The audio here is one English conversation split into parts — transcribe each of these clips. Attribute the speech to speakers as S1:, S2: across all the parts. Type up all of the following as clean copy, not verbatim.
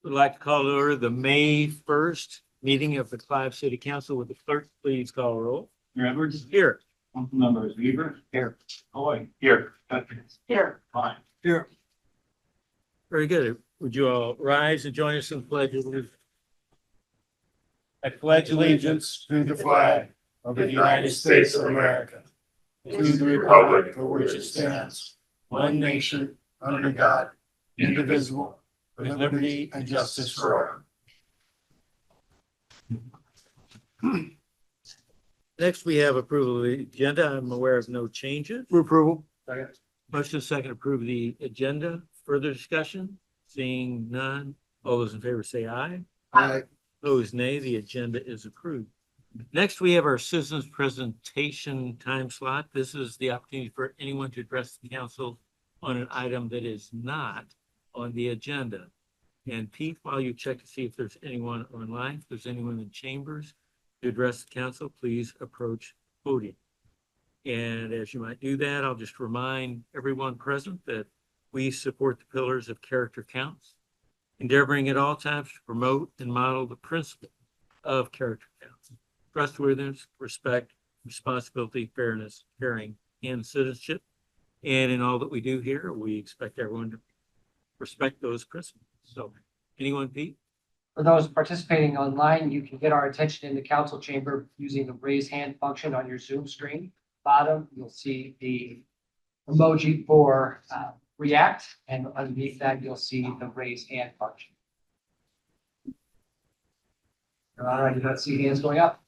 S1: Would like to call to order the May 1st meeting of the Clive City Council. Would the clerk please call roll?
S2: Mayor Edwards.
S1: Here.
S2: Council members Weaver.
S1: Here.
S2: Hoy. Here.
S1: Here.
S2: Fine.
S1: Here. Very good. Would you all rise and join us in the pledge of allegiance? I pledge allegiance
S3: to the flag of the United States of America, to the republic for which it stands, one nation, under God, indivisible, with liberty and justice for all.
S1: Next, we have approval of the agenda. I'm aware of no changes.
S3: For approval.
S1: Motion second, approve the agenda. Further discussion? Seeing none. All those in favor say aye.
S3: Aye.
S1: Opposed, nay. The agenda is approved. Next, we have our citizens presentation time slot. This is the opportunity for anyone to address the council on an item that is not on the agenda. And Pete, while you check to see if there's anyone online, if there's anyone in chambers to address the council, please approach the podium. And as you might do that, I'll just remind everyone present that we support the pillars of character counts, endeavoring at all times to promote and model the principle of character counts: trustworthiness, respect, responsibility, fairness, caring, and citizenship. And in all that we do here, we expect everyone to respect those principles. So, anyone, Pete?
S4: For those participating online, you can get our attention in the council chamber using the raise hand function on your Zoom screen. Bottom, you'll see the emoji for react, and underneath that, you'll see the raise hand function. All right, you don't see hands going up.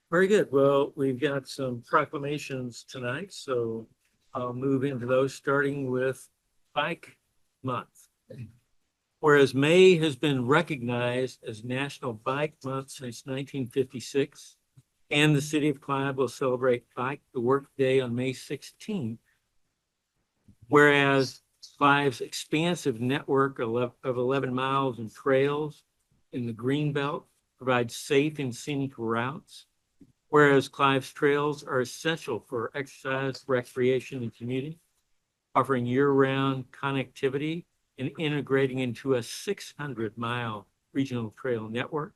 S1: Very good. Well, we've got some proclamations tonight, so I'll move into those, starting with Bike Month. Whereas May has been recognized as National Bike Month since 1956, and the city of Clive will celebrate Bike the Work Day on May 16th. Whereas Clive's expansive network of 11 miles and trails in the Greenbelt provides safe and scenic routes. Whereas Clive's trails are essential for exercise, recreation, and community, offering year-round connectivity and integrating into a 600-mile regional trail network.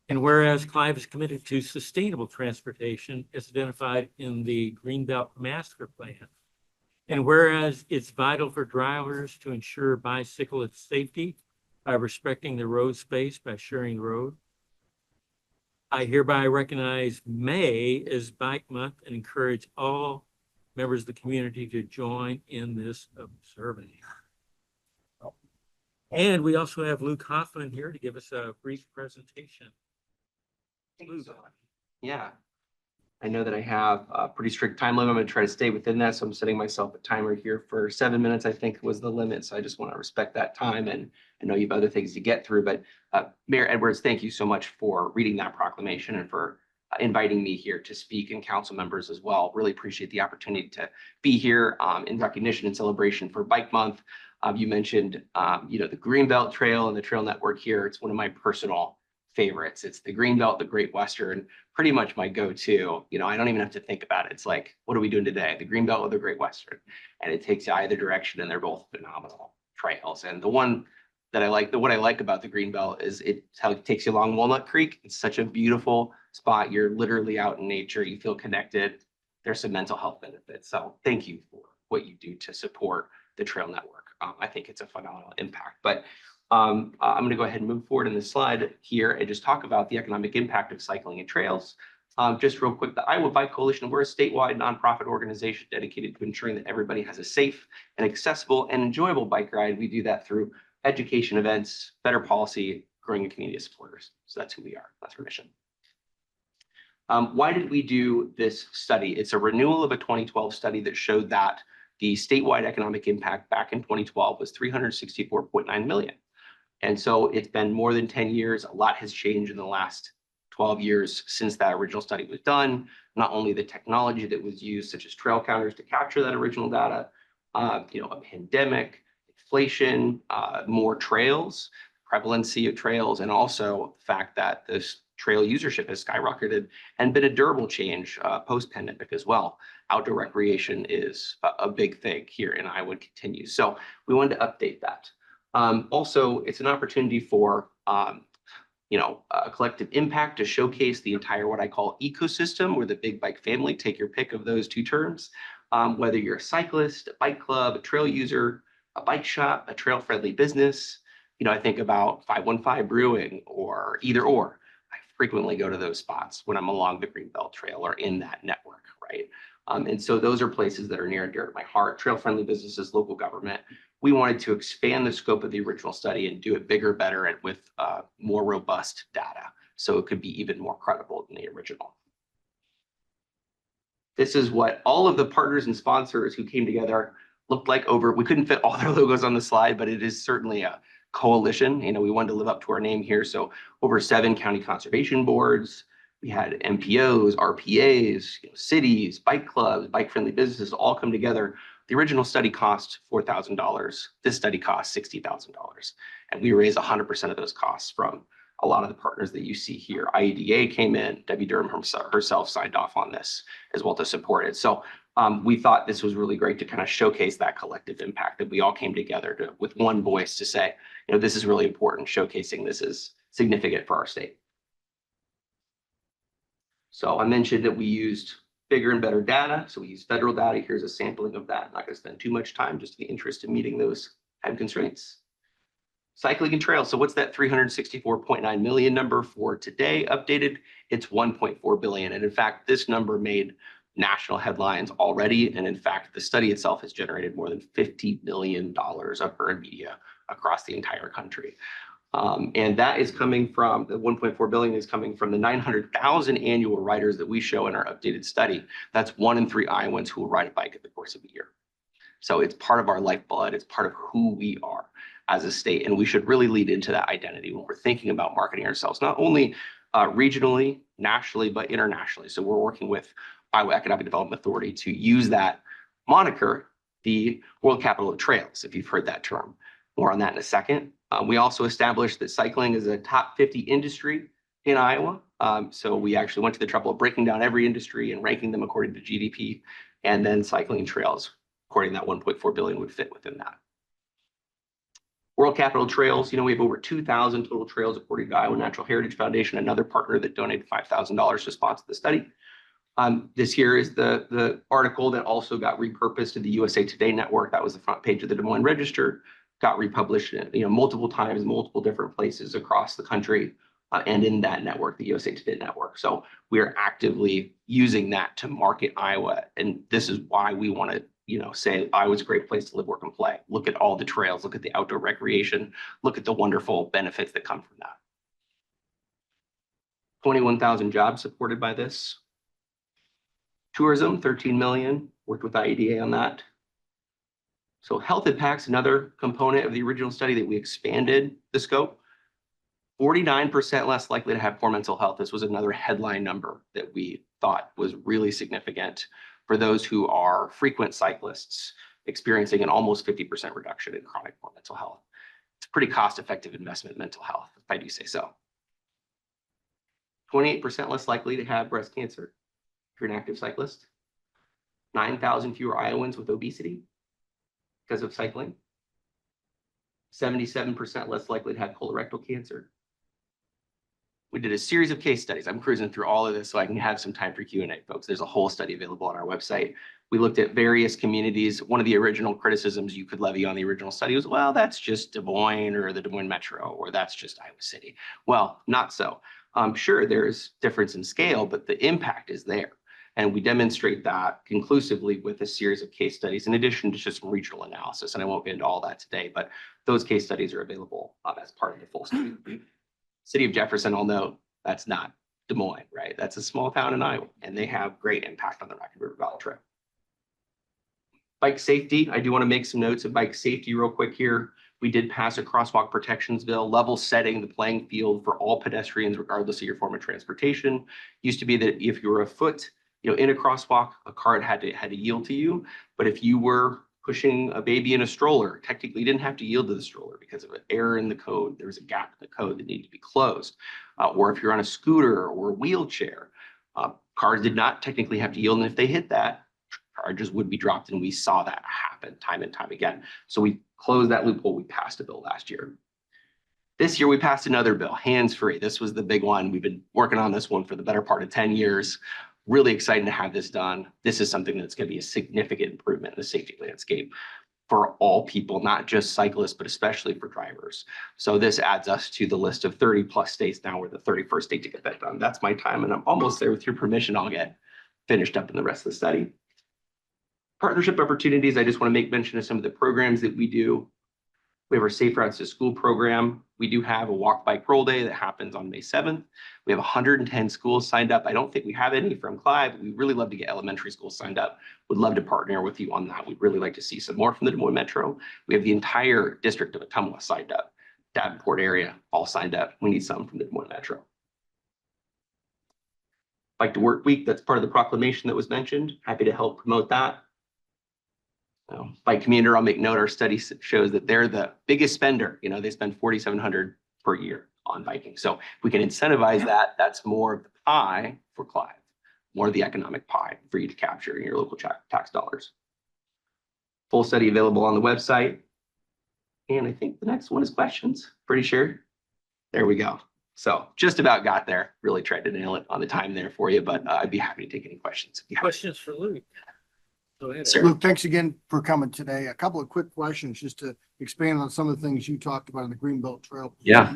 S1: And whereas Clive is committed to sustainable transportation as identified in the Greenbelt Master Plan. And whereas it's vital for drivers to ensure bicyclist safety by respecting the road space by sharing the road, I hereby recognize May as Bike Month and encourage all members of the community to join in this observance. And we also have Luke Hoffman here to give us a brief presentation. Luke.
S5: Yeah, I know that I have a pretty strict time limit. I'm going to try to stay within that. So I'm setting myself a timer here for 7 minutes, I think was the limit. So I just want to respect that time. And I know you have other things to get through, but Mayor Edwards, thank you so much for reading that proclamation and for inviting me here to speak, and council members as well. Really appreciate the opportunity to be here in recognition and celebration for Bike Month. You mentioned, the Greenbelt Trail and the trail network here. It's one of my personal favorites. It's the Greenbelt, the Great Western, pretty much my go-to. I don't even have to think about it. It's like, what are we doing today? The Greenbelt or the Great Western? And it takes you either direction, and they're both phenomenal trails. And the one that what I like about the Greenbelt is how it takes you along Walnut Creek. It's such a beautiful spot. You're literally out in nature. You feel connected. There's some mental health benefits. So thank you for what you do to support the trail network. I think it's a phenomenal impact. But I'm going to go ahead and move forward in the slide here and just talk about the economic impact of cycling and trails. Just real quick, the Iowa Bike Coalition, we're a statewide nonprofit organization dedicated to ensuring that everybody has a safe and accessible and enjoyable bike ride. We do that through education events, better policy, growing a community of supporters. So that's who we are. That's our mission. Why did we do this study? It's a renewal of a 2012 study that showed that the statewide economic impact back in 2012 was $364.9 million. And so it's been more than 10 years. A lot has changed in the last 12 years since that original study was done. Not only the technology that was used, such as trail counters to capture that original data, a pandemic, inflation, more trails, prevalency of trails, and also the fact that this trail usership has skyrocketed and been a durable change post-pandemic as well. Outdoor recreation is a big thing here in Iowa and continues. So we wanted to update that. Also, it's an opportunity for a collective impact to showcase the entire what I call ecosystem, or the big bike family. Take your pick of those two terms. Whether you're a cyclist, a bike club, a trail user, a bike shop, a trail friendly business. I think about 515 Brewing or either or. I frequently go to those spots when I'm along the Greenbelt Trail or in that network, right? And so those are places that are near and dear to my heart. Trail friendly businesses, local government. We wanted to expand the scope of the original study and do it bigger, better, and with more robust data, so it could be even more credible than the original. This is what all of the partners and sponsors who came together looked like over. We couldn't fit all their logos on the slide, but it is certainly a coalition. We wanted to live up to our name here. So over 7 county conservation boards. We had MPOs, RPAs, cities, bike clubs, bike-friendly businesses all come together. The original study cost $4,000. This study cost $60,000. And we raised 100% of those costs from a lot of the partners that you see here. IEDA came in, Debbie Durham herself signed off on this as well to support it. So we thought this was really great to kind of showcase that collective impact, that we all came together with one voice to say, this is really important, showcasing this is significant for our state. So I mentioned that we used bigger and better data. So we use federal data. Here's a sampling of that. I'm not going to spend too much time, just in the interest of meeting those time constraints. Cycling and trails. So what's that 364.9 million number for today updated? It's 1.4 billion. And in fact, this number made national headlines already. And in fact, the study itself has generated more than $50 million of earned media across the entire country. And that is coming from, the 1.4 billion is coming from the 900,000 annual riders that we show in our updated study. That's 1 in 3 Iowans who will ride a bike in the course of a year. So it's part of our lifeblood. It's part of who we are as a state. And we should really lead into that identity when we're thinking about marketing ourselves, not only regionally, nationally, but internationally. So we're working with Iowa Economic Development Authority to use that moniker, the World Capital of Trails, if you've heard that term. More on that in a second. We also established that cycling is a top 50 industry in Iowa. So we actually went to the trouble of breaking down every industry and ranking them according to GDP, and then cycling and trails, according to that 1.4 billion, would fit within that. World Capital Trails, we have over 2,000 total trails according to Iowa Natural Heritage Foundation, another partner that donated $5,000 to sponsor the study. This here is the article that also got repurposed to the USA Today network. That was the front page of the Des Moines Register. Got republished, multiple times, multiple different places across the country, and in that network, the USA Today network. So we are actively using that to market Iowa, and this is why we want to, say Iowa's a great place to live, work, and play. Look at all the trails, look at the outdoor recreation, look at the wonderful benefits that come from that. 21,000 jobs supported by this. Tourism, 13 million. Worked with IEDA on that. So health impacts, another component of the original study that we expanded the scope. 49% less likely to have poor mental health. This was another headline number that we thought was really significant for those who are frequent cyclists, experiencing an almost 50% reduction in chronic poor mental health. It's a pretty cost-effective investment in mental health, if I do say so. 28% less likely to have breast cancer if you're an active cyclist. 9,000 fewer Iowans with obesity because of cycling. 77% less likely to have colorectal cancer. We did a series of case studies. I'm cruising through all of this so I can have some time for Q&A, folks. There's a whole study available on our website. We looked at various communities. One of the original criticisms you could levy on the original study was, well, that's just Des Moines or the Des Moines Metro, or that's just Iowa City. Well, not so. Sure, there's difference in scale, but the impact is there. And we demonstrate that conclusively with a series of case studies, in addition to just some regional analysis. And I won't get into all that today, but those case studies are available as part of the full study. City of Jefferson, I'll note, that's not Des Moines, right? That's a small town in Iowa, and they have great impact on the Rocky River Valley Trail. Bike safety, I do want to make some notes of bike safety real quick here. We did pass a crosswalk protections bill, level setting the playing field for all pedestrians, regardless of your form of transportation. Used to be that if you were afoot, in a crosswalk, a car had to yield to you. But if you were pushing a baby in a stroller, technically you didn't have to yield to the stroller because of an error in the code. There was a gap in the code that needed to be closed. Or if you're on a scooter or a wheelchair, cars did not technically have to yield. And if they hit that, charges would be dropped. And we saw that happen time and time again. So we closed that loophole. We passed a bill last year. This year, we passed another bill, hands-free. This was the big one. We've been working on this one for the better part of 10 years. Really excited to have this done. This is something that's going to be a significant improvement in the safety landscape for all people, not just cyclists, but especially for drivers. So this adds us to the list of 30 plus states now. We're the 31st state to get that done. That's my time, and I'm almost there. With your permission, I'll get finished up in the rest of the study. Partnership opportunities, I just want to make mention of some of the programs that we do. We have our Safe Routes to School program. We do have a walk bike roll day that happens on May 7th. We have 110 schools signed up. I don't think we have any from Clive, but we really love to get elementary schools signed up. Would love to partner with you on that. We'd really like to see some more from the Des Moines Metro. We have the entire district of Ottumwa signed up. Davenport area, all signed up. We need some from the Des Moines Metro. Bike to Work Week, that's part of the proclamation that was mentioned. Happy to help promote that. Bike commuter, I'll make note, our study shows that they're the biggest spender. You know, they spend $4,700 per year on biking. So if we can incentivize that, that's more of the pie for Clive, more of the economic pie for you to capture in your local tax dollars. Full study available on the website. And I think the next one is questions, pretty sure. There we go. So just about got there. Really tried to nail it on the time there for you, but I'd be happy to take any questions. If you have.
S1: Questions for Luke? Go ahead.
S5: Sir.
S3: Luke, thanks again for coming today. A couple of quick questions just to expand on some of the things you talked about on the Greenbelt Trail.
S5: Yeah.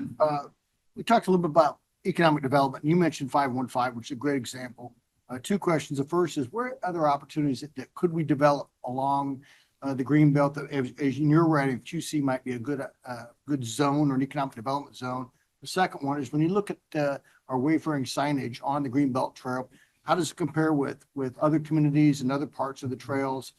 S3: We talked a little bit about economic development. You mentioned 515, which is a great example. Two questions. The first is, where are other opportunities that could we develop along the Greenbelt that, as in your writing, that you see might be a good zone or an economic development zone? The second one is, when you look at our wayfaring signage on the Greenbelt Trail, how does it compare with other communities and other parts of the trails?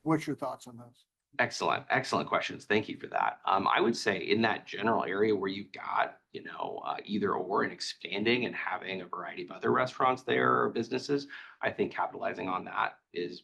S3: What's your thoughts on those?
S5: Excellent, excellent questions. Thank you for that. I would say in that general area where you've got, either or and expanding and having a variety of other restaurants there or businesses, I think capitalizing on that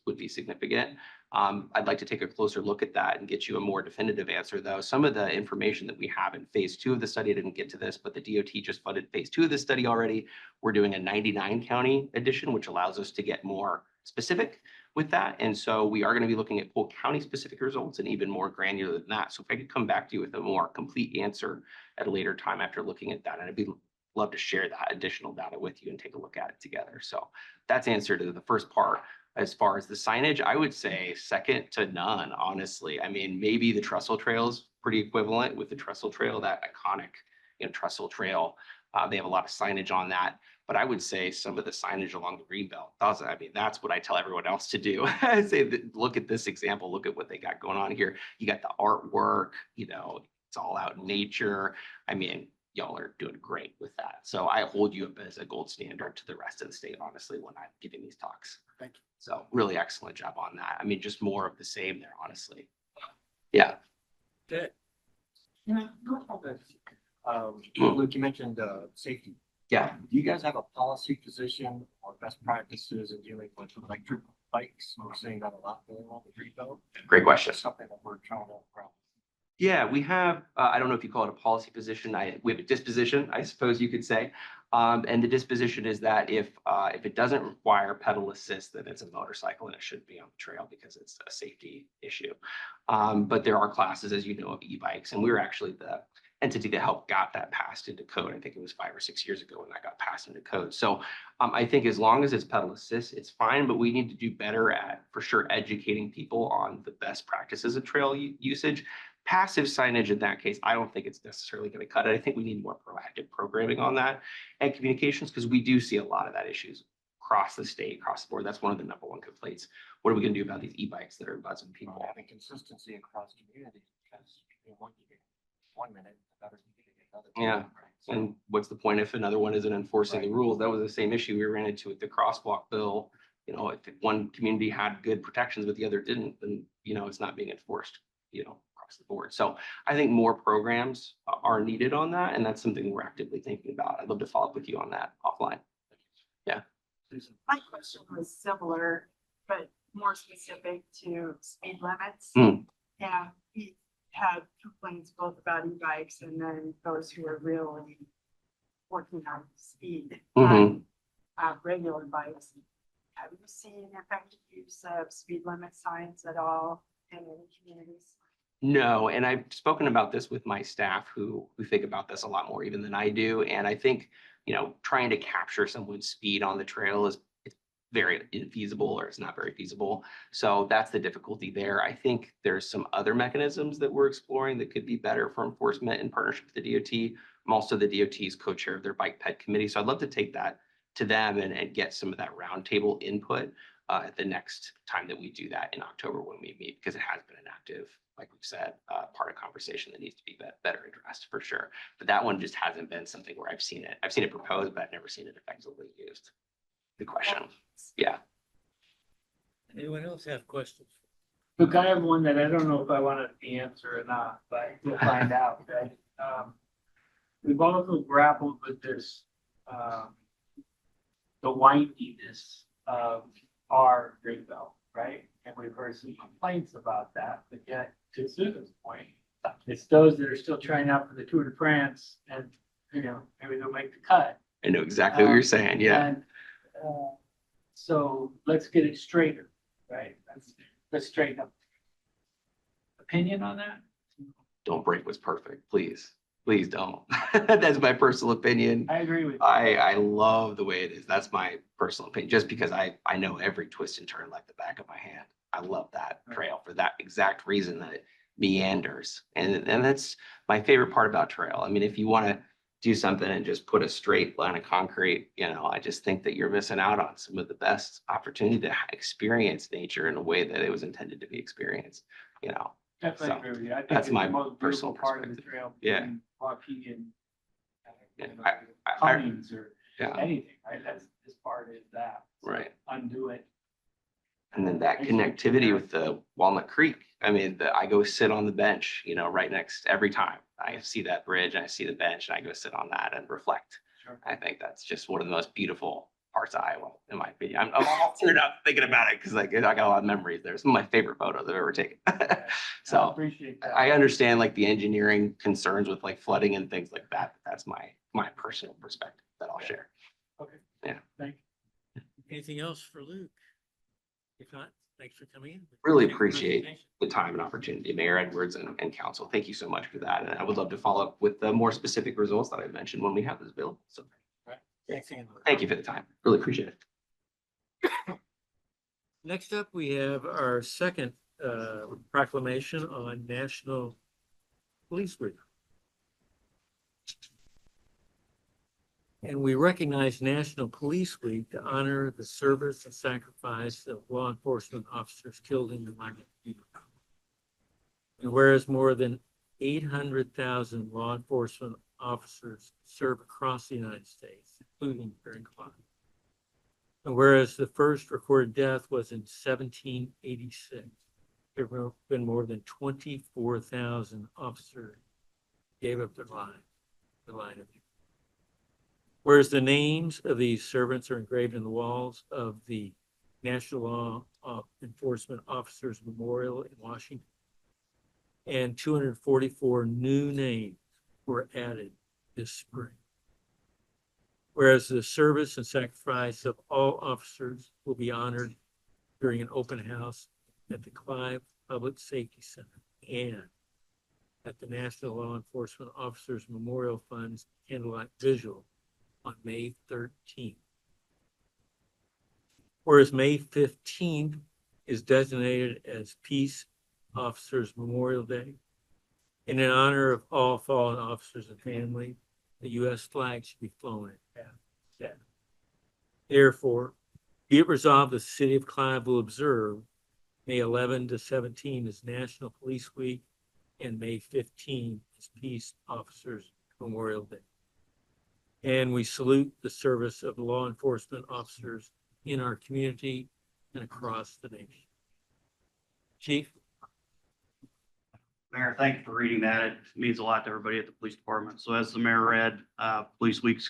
S5: would be significant. I'd like to take a closer look at that and get you a more definitive answer, though. Some of the information that we have in phase 2 of the study, I didn't get to this, but the DOT just funded phase 2 of the study already. We're doing a 99 county edition, which allows us to get more specific with that. And so we are going to be looking at Polk County specific results and even more granular than that. So if I could come back to you with a more complete answer at a later time after looking at that, and I'd love to share that additional data with you and take a look at it together. So that's answer to the first part. As far as the signage, I would say second to none, honestly. I mean, maybe the Trestle Trail is pretty equivalent with the Trestle Trail, that iconic, Trestle Trail. They have a lot of signage on that. But I would say some of the signage along the Greenbelt doesn't. I mean, that's what I tell everyone else to do. I say, look at this example. Look at what they got going on here. You got the artwork, it's all out in nature. I mean, y'all are doing great with that. So I hold you up as a gold standard to the rest of the state, honestly, when I'm giving these talks.
S3: Thank you.
S5: So really excellent job on that. I mean, just more of the same there, honestly. Yeah.
S1: Okay.
S6: Luke, you mentioned safety.
S5: Yeah.
S6: Do you guys have a policy position or best practices in dealing with electric bikes? We're seeing that a lot going on the Greenbelt.
S5: Great question.
S6: That's something that we're trying to grow.
S5: Yeah, we have, I don't know if you call it a policy position. We have a disposition, I suppose you could say. And the disposition is that if it doesn't require pedal assist, then it's a motorcycle and it shouldn't be on the trail because it's a safety issue. But there are classes, as you know, of e-bikes, and we were actually the entity that helped got that passed into code. I think it was 5 or 6 years ago when that got passed into code. So I think as long as it's pedal assist, it's fine, but we need to do better at, for sure, educating people on the best practices of trail usage. Passive signage in that case, I don't think it's necessarily going to cut it. I think we need more proactive programming on that and communications, because we do see a lot of that issues across the state, across the board. That's one of the #1 complaints. What are we going to do about these e-bikes that are buzzing people?
S6: Having consistency across communities, because one minute, another
S5: Yeah. And what's the point if another one isn't enforcing the rules? That was the same issue we ran into with the crosswalk bill. If one community had good protections but the other didn't, then it's not being enforced, across the board. So I think more programs are needed on that, and that's something we're actively thinking about. I'd love to follow up with you on that offline. Yeah.
S7: My question was similar, but more specific to speed limits.
S5: Mm.
S7: And we had complaints both about e-bikes and then those who are really working on speed
S5: Mhm.
S7: on regular bikes. have you seen effective use of speed limit signs at all in any communities?
S5: No, and I've spoken about this with my staff who think about this a lot more even than I do. And I think, trying to capture someone's speed on the trail is it's very infeasible or it's not very feasible. So that's the difficulty there. I think there's some other mechanisms that we're exploring that could be better for enforcement in partnership with the DOT. I'm also the DOT's co-chair of their bike ped committee. So I'd love to take that to them and get some of that roundtable input at the next time that we do that in October when we meet, because it has been an active, like we've said, part of conversation that needs to be better addressed for sure. But that one just hasn't been something where I've seen it proposed, but I've never seen it effectively used. Good question. Yeah.
S1: Anyone else have questions?
S6: Look, I have one that I don't know if I want to answer or not, but we'll find out, okay? We've also grappled with this, the windiness of our green belt, right? And we've heard some complaints about that, but yet, to Susan's point, it's those that are still trying out for the Tour de France and, maybe they'll make the cut.
S5: I know exactly what you're saying. Yeah.
S6: And, so let's get it straighter, right? Let's straighten up. Opinion on that?
S5: Don't break what's perfect, please. Please don't. That's my personal opinion.
S6: I agree with you.
S5: I love the way it is. That's my personal opinion, just because I know every twist and turn like the back of my hand. I love that trail for that exact reason, that it meanders. And that's my favorite part about trail. I mean, if you want to do something and just put a straight line of concrete, I just think that you're missing out on some of the best opportunity to experience nature in a way that it was intended to be experienced,
S6: Definitely
S5: So,
S6: agree with you. I think
S5: that's
S6: it's
S5: my
S6: the most
S5: personal
S6: beautiful part of the
S5: perspective.
S6: trail.
S5: Yeah.
S6: between Waukegan
S5: Yeah,
S6: and
S5: I-
S6: Cummings or
S5: Yeah,
S6: anything, right? This part is that. So
S5: right.
S6: Undo it.
S5: And then that connectivity with the Walnut Creek. I mean, I go sit on the bench, right next every time. I see that bridge and I see the bench and I go sit on that and reflect.
S6: Sure.
S5: I think that's just one of the most beautiful parts of Iowa, in my opinion. I'm all teared up thinking about it because I got a lot of memories there. Some of my favorite photos I've ever taken.
S6: I
S5: So
S6: appreciate that.
S5: I understand like the engineering concerns with like flooding and things like that. That's my personal perspective that I'll share.
S6: Okay.
S5: Yeah.
S6: Thank you.
S1: Anything else for Luke? If not, thanks for coming in.
S5: Really appreciate the time and opportunity, Mayor Edwards and council. Thank you so much for that. And I would love to follow up with the more specific results that I mentioned when we have this bill. So
S1: Thanks again, Luke.
S5: thank you for the time. Really appreciate it.
S1: Next up, we have our second proclamation on National Police Week. And we recognize National Police Week to honor the service and sacrifice of law enforcement officers killed in the line of duty. And whereas more than 800,000 law enforcement officers serve across the United States, including here in Clyde. And whereas the first recorded death was in 1786, there have been more than 24,000 officers gave up their lives, the line of duty. Whereas the names of these servants are engraved in the walls of the National Law Enforcement Officers Memorial in Washington, and 244 new names were added this spring. Whereas the service and sacrifice of all officers will be honored during an open house at the Clive Public Safety Center and at the National Law Enforcement Officers Memorial Fund's candlelight vigil on May 13th. Whereas May 15th is designated as Peace Officers Memorial Day. And in honor of all fallen officers and families, the U.S. flag should be flown at that. Therefore, be it resolved, the city of Clive will observe May 11 to 17 as National Police Week and May 15 as Peace Officers Memorial Day. And we salute the service of law enforcement officers in our community and across the nation. Chief?
S8: Mayor, thank you for reading that. It means a lot to everybody at the police department. So as the mayor read, Police Week's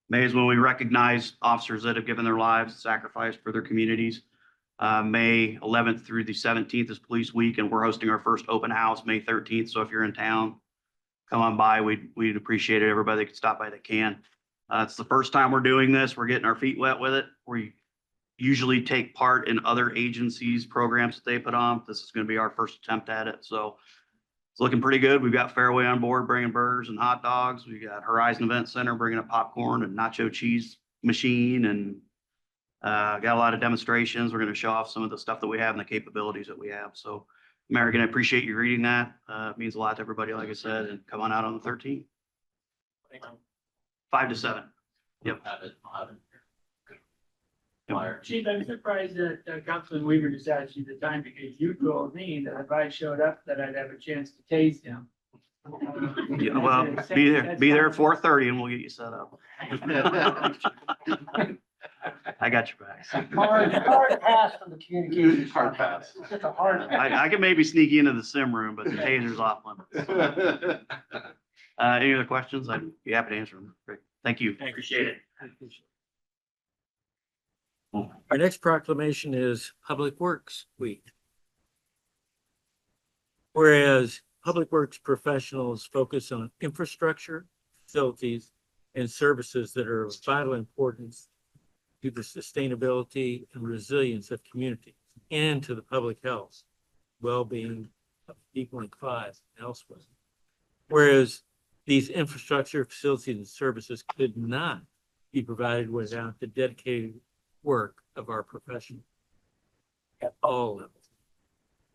S8: May is when we recognize officers that have given their lives, sacrificed for their communities. May 11th through the 17th is Police Week, and we're hosting our first open house May 13th. So if you're in town, come on by. We'd appreciate it. Everybody that can stop by that can. It's the first time we're doing this. We're getting our feet wet with it. We usually take part in other agencies' programs that they put on. This is going to be our first attempt at it. So it's looking pretty good. We've got Fairway on board bringing burgers and hot dogs. We got Horizon Event Center bringing up popcorn and nacho cheese machine, and got a lot of demonstrations. We're going to show off some of the stuff that we have and the capabilities that we have. So American, I appreciate you reading that. It means a lot to everybody, like I said, and come on out on the 13th. 5 to 7. Yep.
S6: Chief, I'm surprised that Councilman Weaver just asked you the time because you told me that if I showed up, that I'd have a chance to tase him.
S8: Yeah, well, be there at 4:30 and we'll get you set up. I got your back.
S4: Hard pass from the communications.
S3: Hard pass.
S4: Just a hard.
S8: I can maybe sneak you into the sim room, but the taser's off limits. Any other questions? I'd be happy to answer them. Great. Thank you. Appreciate it.
S1: Our next proclamation is Public Works Week. Whereas Public Works professionals focus on infrastructure, facilities, and services that are of vital importance to the sustainability and resilience of communities and to the public health, well-being of people in Clive and elsewhere. Whereas these infrastructure, facilities, and services could not be provided without the dedicated work of our professionals at all levels.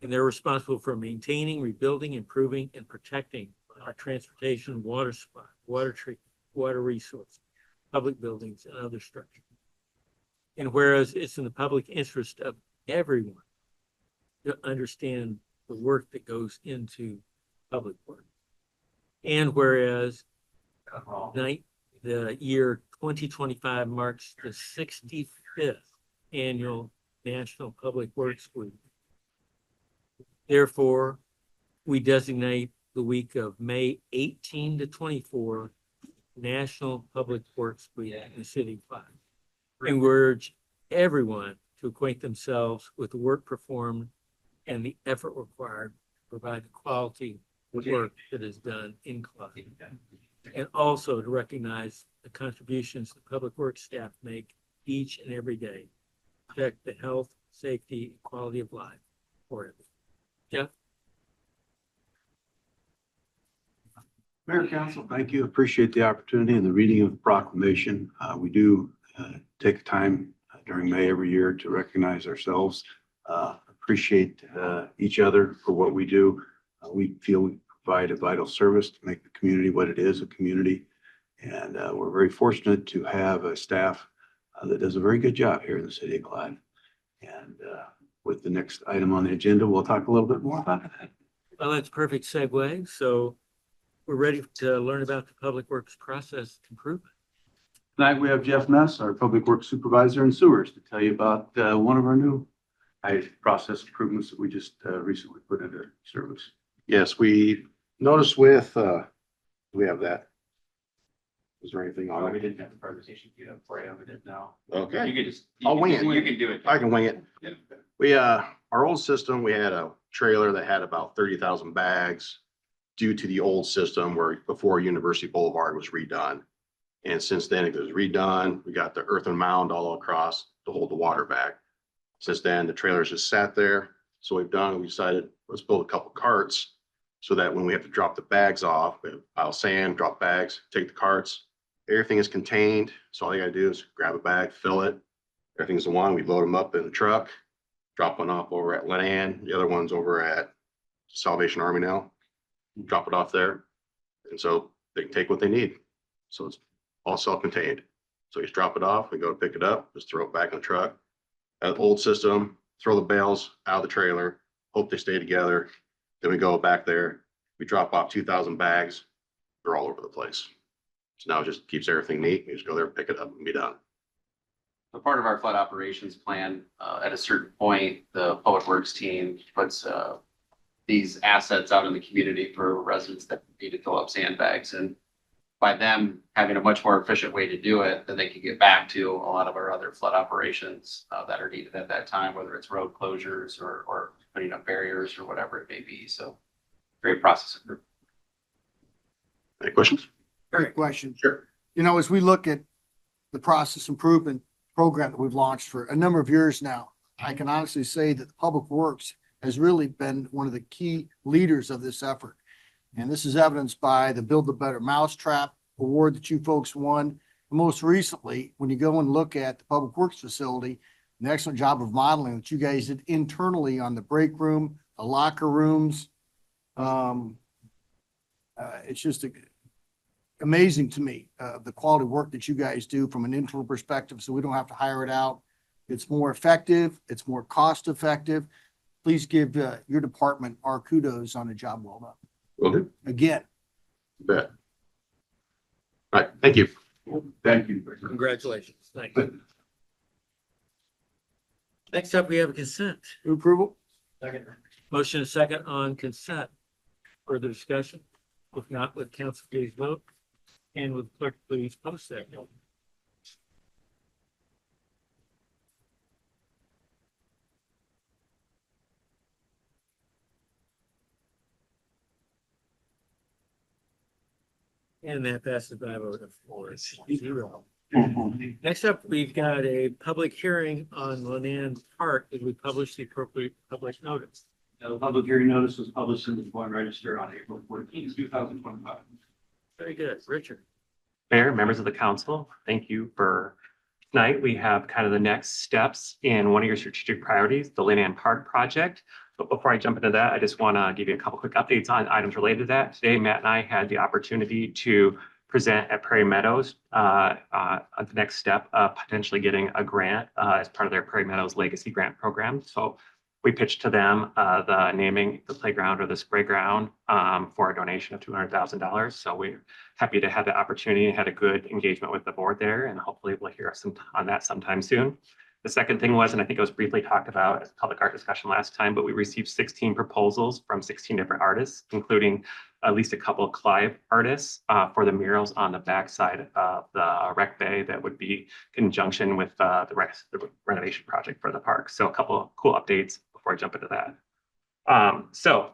S1: And they're responsible for maintaining, rebuilding, improving, and protecting our transportation, water supply, water treatment, water resources, public buildings, and other structures. And whereas it's in the public interest of everyone to understand the work that goes into public work. And whereas the year 2025 marks the 65th annual National Public Works Week. Therefore, we designate the week of May 18 to 24 National Public Works Week in the city of Clive. And we urge everyone to acquaint themselves with the work performed and the effort required to provide the quality work that is done in Clive. And also to recognize the contributions the public works staff make each and every day to protect the health, safety, and quality of life for everyone. Jeff?
S9: Mayor, Council, thank you. Appreciate the opportunity and the reading of the proclamation. We do take time during May every year to recognize ourselves, appreciate each other for what we do. We feel we provide a vital service to make the community what it is, a community. And we're very fortunate to have a staff that does a very good job here in the city of Clive. And with the next item on the agenda, we'll talk a little bit more about that.
S1: Well, that's a perfect segue. So we're ready to learn about the public works process improvement.
S9: Tonight, we have Jeff Mess, our Public Works Supervisor in Sewers, to tell you about one of our new process improvements that we just recently put into service.
S10: Yes, we noticed with, we have that. Is there anything on
S5: We
S10: it?
S5: didn't have the presentation queued up for you. We didn't know.
S10: Okay,
S5: You could just.
S10: I'll wing it.
S5: You can do it.
S10: I can wing it. We, our old system, we had a trailer that had about 30,000 bags due to the old system where before University Boulevard was redone. And since then it was redone, we got the earthen mound all across to hold the water back. Since then, the trailers just sat there. So we decided, let's build a couple carts so that when we have to drop the bags off, we have pile sand, drop bags, take the carts, everything is contained. So all you gotta do is grab a bag, fill it. Everything's the one, we load them up in the truck, drop one off over at Lenan, the other one's over at Salvation Army now. Drop it off there. And so they can take what they need. So it's all self-contained. So you just drop it off, we go to pick it up, just throw it back in the truck. That old system, throw the bales out of the trailer, hope they stay together. Then we go back there, we drop off 2,000 bags. They're all over the place. So now it just keeps everything neat. We just go there, pick it up and be done.
S5: So part of our flood operations plan, at a certain point, the public works team puts these assets out in the community for residents that need to fill up sandbags. And by them having a much more efficient way to do it, then they can get back to a lot of our other flood operations that are needed at that time, whether it's road closures or putting up barriers or whatever it may be. So great process improvement.
S10: Any questions?
S3: Great question.
S10: Sure.
S3: You know, as we look at the process improvement program that we've launched for a number of years now. I can honestly say that the Public Works has really been one of the key leaders of this effort. And this is evidenced by the Build a Better Mousetrap award that you folks won. Most recently, when you go and look at the Public Works facility, an excellent job of modeling that you guys did internally on the break room, the locker rooms. It's just amazing to me, the quality work that you guys do from an internal perspective, so we don't have to hire it out. It's more effective. It's more cost effective. Please give your department our kudos on a job well done.
S10: Will do.
S3: Again.
S10: Bet. All right, thank you.
S9: Thank you.
S1: Congratulations. Thanks. Next up, we have a consent.
S3: Move approval?
S1: Motion and second on consent. Further discussion? If not, would council please vote? And would clerk please post that vote? And that passes by a vote of 4-0. Next up, we've got a public hearing on Lenan Park as we publish the appropriate public notice.
S2: The public hearing notice was published in the Des Moines Register on April 14th, 2025.
S1: Very good. Richard.
S11: Mayor, members of the council, thank you for tonight. We have kind of the next steps in one of your strategic priorities, the Lenan Park project. But before I jump into that, I just want to give you a couple quick updates on items related to that. Today, Matt and I had the opportunity to present at Prairie Meadows on the next step of potentially getting a grant as part of their Prairie Meadows Legacy Grant Program. So we pitched to them the naming the playground or the spray ground for a donation of $200,000. So we're happy to have the opportunity and had a good engagement with the board there, and hopefully we'll hear some on that sometime soon. The second thing was, and I think it was briefly talked about as a public art discussion last time, but we received 16 proposals from 16 different artists, including at least a couple of Clive artists for the murals on the backside of the rec bay that would be in conjunction with the renovation project for the park. So a couple of cool updates before I jump into that. So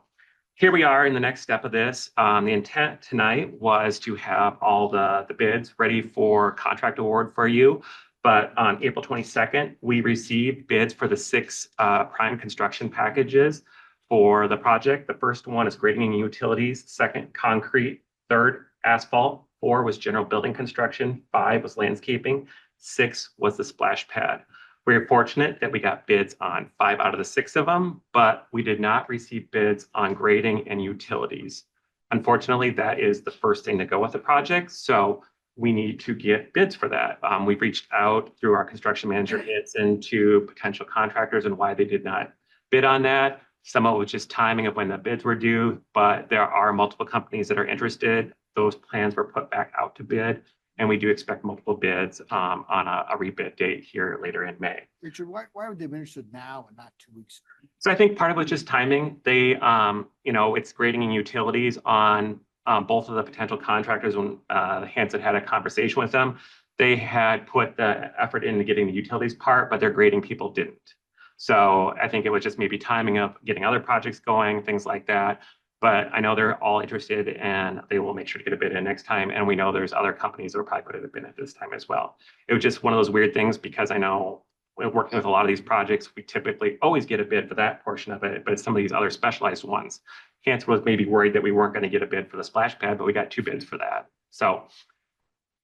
S11: here we are in the next step of this. The intent tonight was to have all the bids ready for contract award for you. But on April 22nd, we received bids for the 6 prime construction packages for the project. The first one is grading and utilities, second, concrete, third, asphalt, 4 was general building construction, 5 was landscaping, 6 was the splash pad. We are fortunate that we got bids on 5 out of the 6 of them, but we did not receive bids on grading and utilities. Unfortunately, that is the first thing to go with the project. So we need to get bids for that. We've reached out through our construction manager into potential contractors and why they did not bid on that. Some of it was just timing of when the bids were due, but there are multiple companies that are interested. Those plans were put back out to bid, and we do expect multiple bids on a rebid date here later in May.
S3: Richard, why would they be interested now and not 2 weeks ago?
S11: So I think part of it was just timing. They, it's grading and utilities on both of the potential contractors. When Hanson had a conversation with them, they had put the effort into getting the utilities part, but their grading people didn't. So I think it was just maybe timing of getting other projects going, things like that. But I know they're all interested and they will make sure to get a bid in next time. And we know there's other companies that will probably put a bid in this time as well. It was just one of those weird things because I know working with a lot of these projects, we typically always get a bid for that portion of it, but it's some of these other specialized ones. Hanson was maybe worried that we weren't going to get a bid for the splash pad, but we got 2 bids for that. So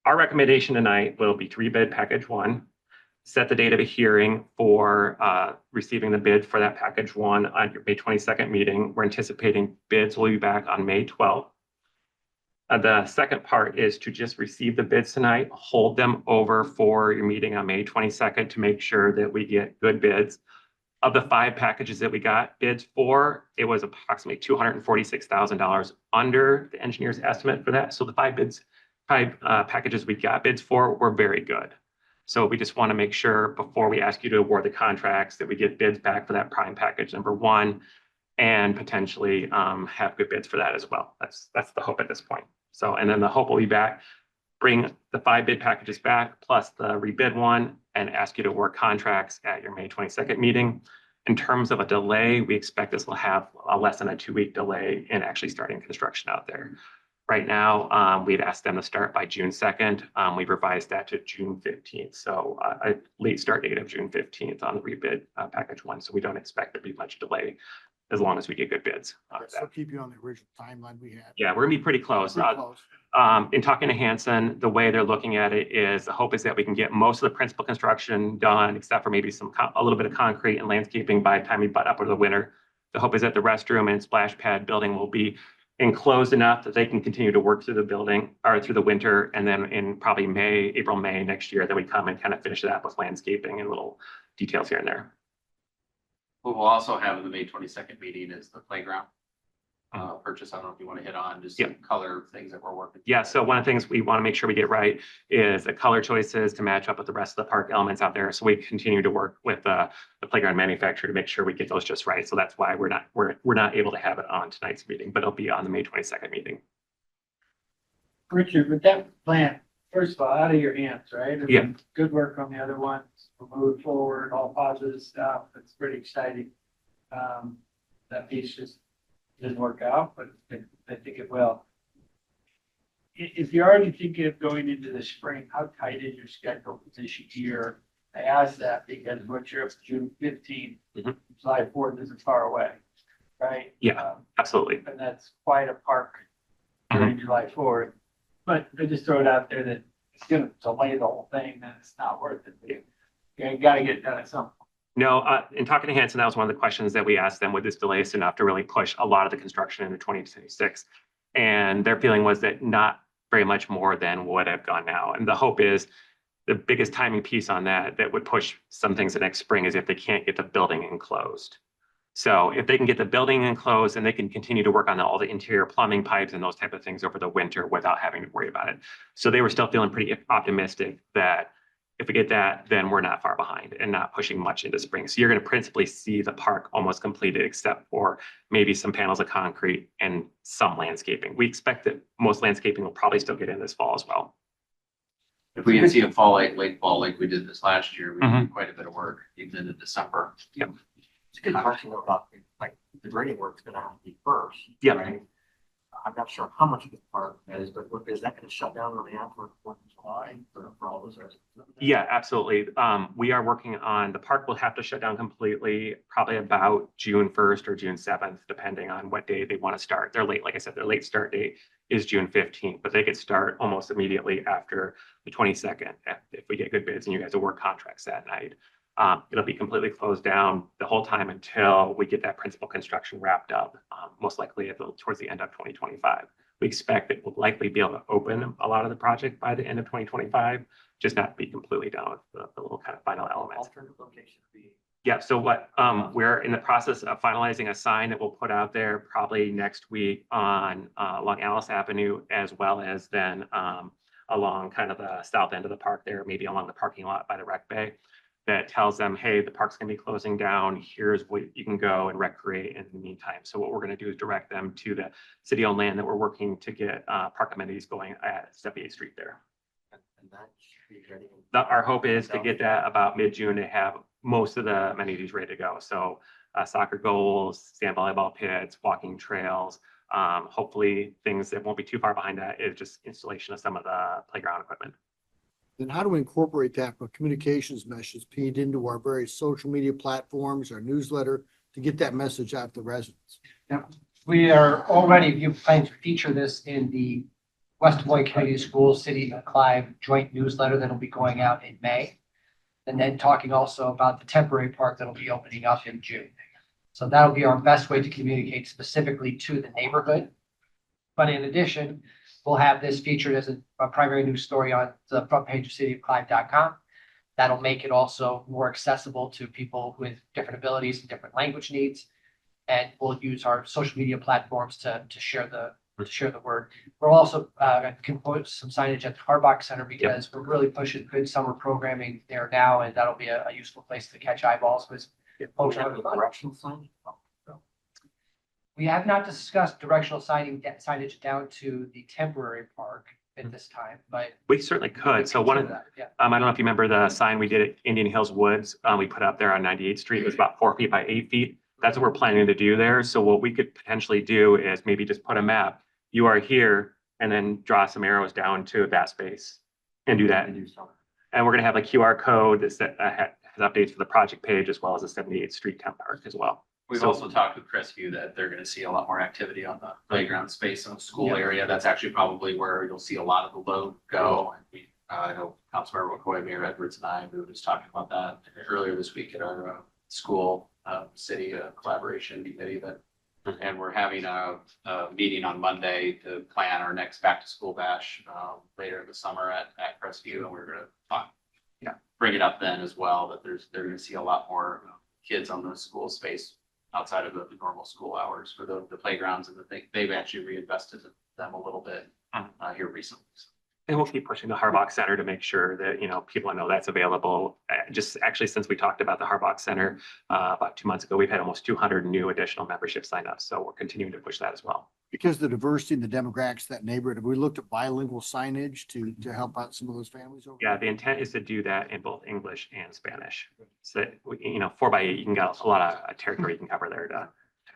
S11: our recommendation tonight will be to rebid package 1, set the date of a hearing for receiving the bid for that package 1 on your May 22nd meeting. We're anticipating bids will be back on May 12th. The second part is to just receive the bids tonight, hold them over for your meeting on May 22nd to make sure that we get good bids. Of the 5 packages that we got bids for, it was approximately $246,000 under the engineer's estimate for that. So the 5 packages we got bids for were very good. So we just want to make sure before we ask you to award the contracts that we get bids back for that prime package number 1 and potentially have good bids for that as well. That's the hope at this point. So, and then the hope will be back, bring the 5 bid packages back plus the rebid one and ask you to award contracts at your May 22nd meeting. In terms of a delay, we expect this will have a less than a 2-week delay in actually starting construction out there. Right now, we've asked them to start by June 2nd. We've revised that to June 15th. So a late start date of June 15th on the rebid package 1. So we don't expect there to be much delay as long as we get good bids. on that.
S3: So keep you on the original timeline we had.
S11: Yeah, we're gonna be pretty close.
S3: Pretty close.
S11: In talking to Hanson, the way they're looking at it is, the hope is that we can get most of the principal construction done, except for maybe a little bit of concrete and landscaping by the time we butt up over the winter. The hope is that the restroom and splash pad building will be enclosed enough that they can continue to work through the building or through the winter. And then in probably April, May next year, that we come and kind of finish it up with landscaping and little details here and there.
S12: What we'll also have in the May 22nd meeting is the playground purchase. I don't know if you want to hit on just some color things that we're working.
S11: Yeah, so one of the things we want to make sure we get right is the color choices to match up with the rest of the park elements out there. So we continue to work with the playground manufacturer to make sure we get those just right. So that's why we're not able to have it on tonight's meeting, but it'll be on the May 22nd meeting.
S6: Richard, with that plan, first of all, out of your hands, right? I
S11: Yeah.
S6: mean, good work on the other ones. We're moving forward, all positive stuff. It's pretty exciting. That piece just didn't work out, but I think it will. If you're already thinking of going into the spring, how tight is your schedule this year? I ask that because what you're up to June 15th, July 4th isn't far away, right?
S11: Yeah, absolutely.
S6: And that's quite a park during July 4th. But I just throw it out there that it's gonna delay the whole thing, and it's not worth it. You gotta get it done at some point.
S11: No, in talking to Hanson, that was one of the questions that we asked them, would this delay us enough to really push a lot of the construction into 2026? And their feeling was that not very much more than would have gone now. And the hope is the biggest timing piece on that would push some things the next spring is if they can't get the building enclosed. So if they can get the building enclosed and they can continue to work on all the interior plumbing pipes and those type of things over the winter without having to worry about it. So they were still feeling pretty optimistic that if we get that, then we're not far behind and not pushing much into spring. So you're going to principally see the park almost completed, except for maybe some panels of concrete and some landscaping. We expect that most landscaping will probably still get in this fall as well.
S12: If we can see a fall, late fall, like we did this last year, we did quite a bit of work even in December.
S11: Yep.
S13: It's a good question about like the grading work's gonna have to be first.
S11: Yep.
S13: Right? I'm not sure how much of the park that is, but is that gonna shut down really after 4th of July for all those residents?
S11: Yeah, absolutely. We are working on, the park will have to shut down completely, probably about June 1st or June 7th, depending on what day they want to start. Their late, like I said, their late start date is June 15th, but they could start almost immediately after the 22nd if we get good bids and you guys will work contracts that night. It'll be completely closed down the whole time until we get that principal construction wrapped up, most likely towards the end of 2025. We expect that we'll likely be able to open a lot of the project by the end of 2025, just not be completely done with the little kind of final elements.
S13: Alternative location would be.
S11: Yeah, so what we're in the process of finalizing a sign that we'll put out there probably next week on along Alice Avenue, as well as then along kind of the south end of the park there, maybe along the parking lot by the rec bay, that tells them, hey, the park's gonna be closing down. Here's what you can go and recreate in the meantime. So what we're gonna do is direct them to the city-owned land that we're working to get park amenities going at 78th Street there.
S13: And that should be ready.
S11: Our hope is to get that about mid-June to have most of the amenities ready to go. So soccer goals, sand volleyball pits, walking trails, hopefully things that won't be too far behind that is just installation of some of the playground equipment.
S3: Then how do we incorporate that for communications messages feed into our various social media platforms, our newsletter, to get that message out to residents?
S4: We are already, you plan to feature this in the West Des Moines Community Schools City of Clive joint newsletter that'll be going out in May. And then talking also about the temporary park that'll be opening up in June. So that'll be our best way to communicate specifically to the neighborhood. But in addition, we'll have this featured as a primary news story on the front page of cityofclive.com. That'll make it also more accessible to people with different abilities and different language needs. And we'll use our social media platforms to share the word. We'll also can put some signage at the Harbach Center because we're really pushing good summer programming there now, and that'll be a useful place to catch eyeballs with folks.
S13: Directional sign.
S4: We have not discussed directional signage down to the temporary park at this time, but
S11: We certainly could. So one of, I don't know if you remember the sign we did at Indian Hills Woods. We put up there on 98th Street. It was about 4 feet by 8 feet. That's what we're planning to do there. So what we could potentially do is maybe just put a map. You are here. and then draw some arrows down to that space and do that. And we're gonna have a QR code that has updates for the project page as well as the 78th Street Town Park as well.
S12: We've
S11: So-
S12: also talked with Crestview that they're gonna see a lot more activity on the playground space in the school area. That's actually probably where you'll see a lot of the load go. And we, I know Councilmember McCoy, Mayor Edwards and I, we were just talking about that earlier this week at our school, city collaboration committee that. And we're having a meeting on Monday to plan our next back to school bash, later in the summer at Crestview. And we're gonna talk, bring it up then as well, that they're gonna see a lot more kids on the school space outside of the normal school hours for the playgrounds and they've actually reinvested in them a little bit here recently.
S11: And we'll keep pushing the Harbox Center to make sure that, people know that's available. Just actually, since we talked about the Harbox Center about 2 months ago, we've had almost 200 new additional membership signups. So we're continuing to push that as well.
S3: Because the diversity and the demographics of that neighborhood, have we looked at bilingual signage to help out some of those families over?
S11: Yeah, the intent is to do that in both English and Spanish. So that, 4x8, you can get a lot of territory you can cover there to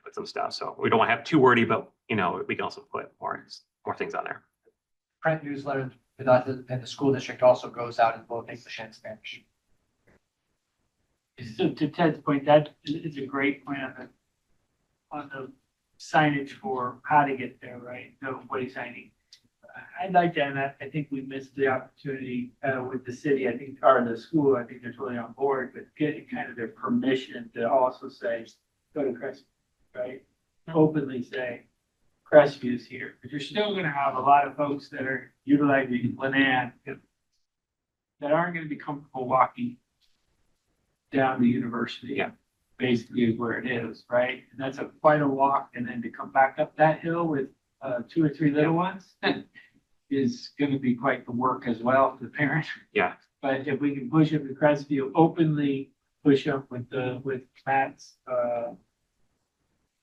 S11: put some stuff. So we don't want to have too wordy, but, we can also put more things on there.
S4: Print newsletter with us and the school district also goes out in both English and Spanish.
S6: So to Ted's point, that is a great plan on the signage for how to get there, right? No way signing. I'd like to, and I think we missed the opportunity with the city, I think, or the school, I think they're totally on board, but getting kind of their permission to also say, go to Crestview, right? Openly say, Crestview's here, but you're still gonna have a lot of folks that are utilizing Lenan that aren't gonna be comfortable walking down the university.
S11: Yeah.
S6: Basically is where it is, right? And that's quite a walk, and then to come back up that hill with 2 or 3 little ones is gonna be quite the work as well for the parent.
S11: Yeah.
S6: But if we can push them to Crestview, openly push up with Matt's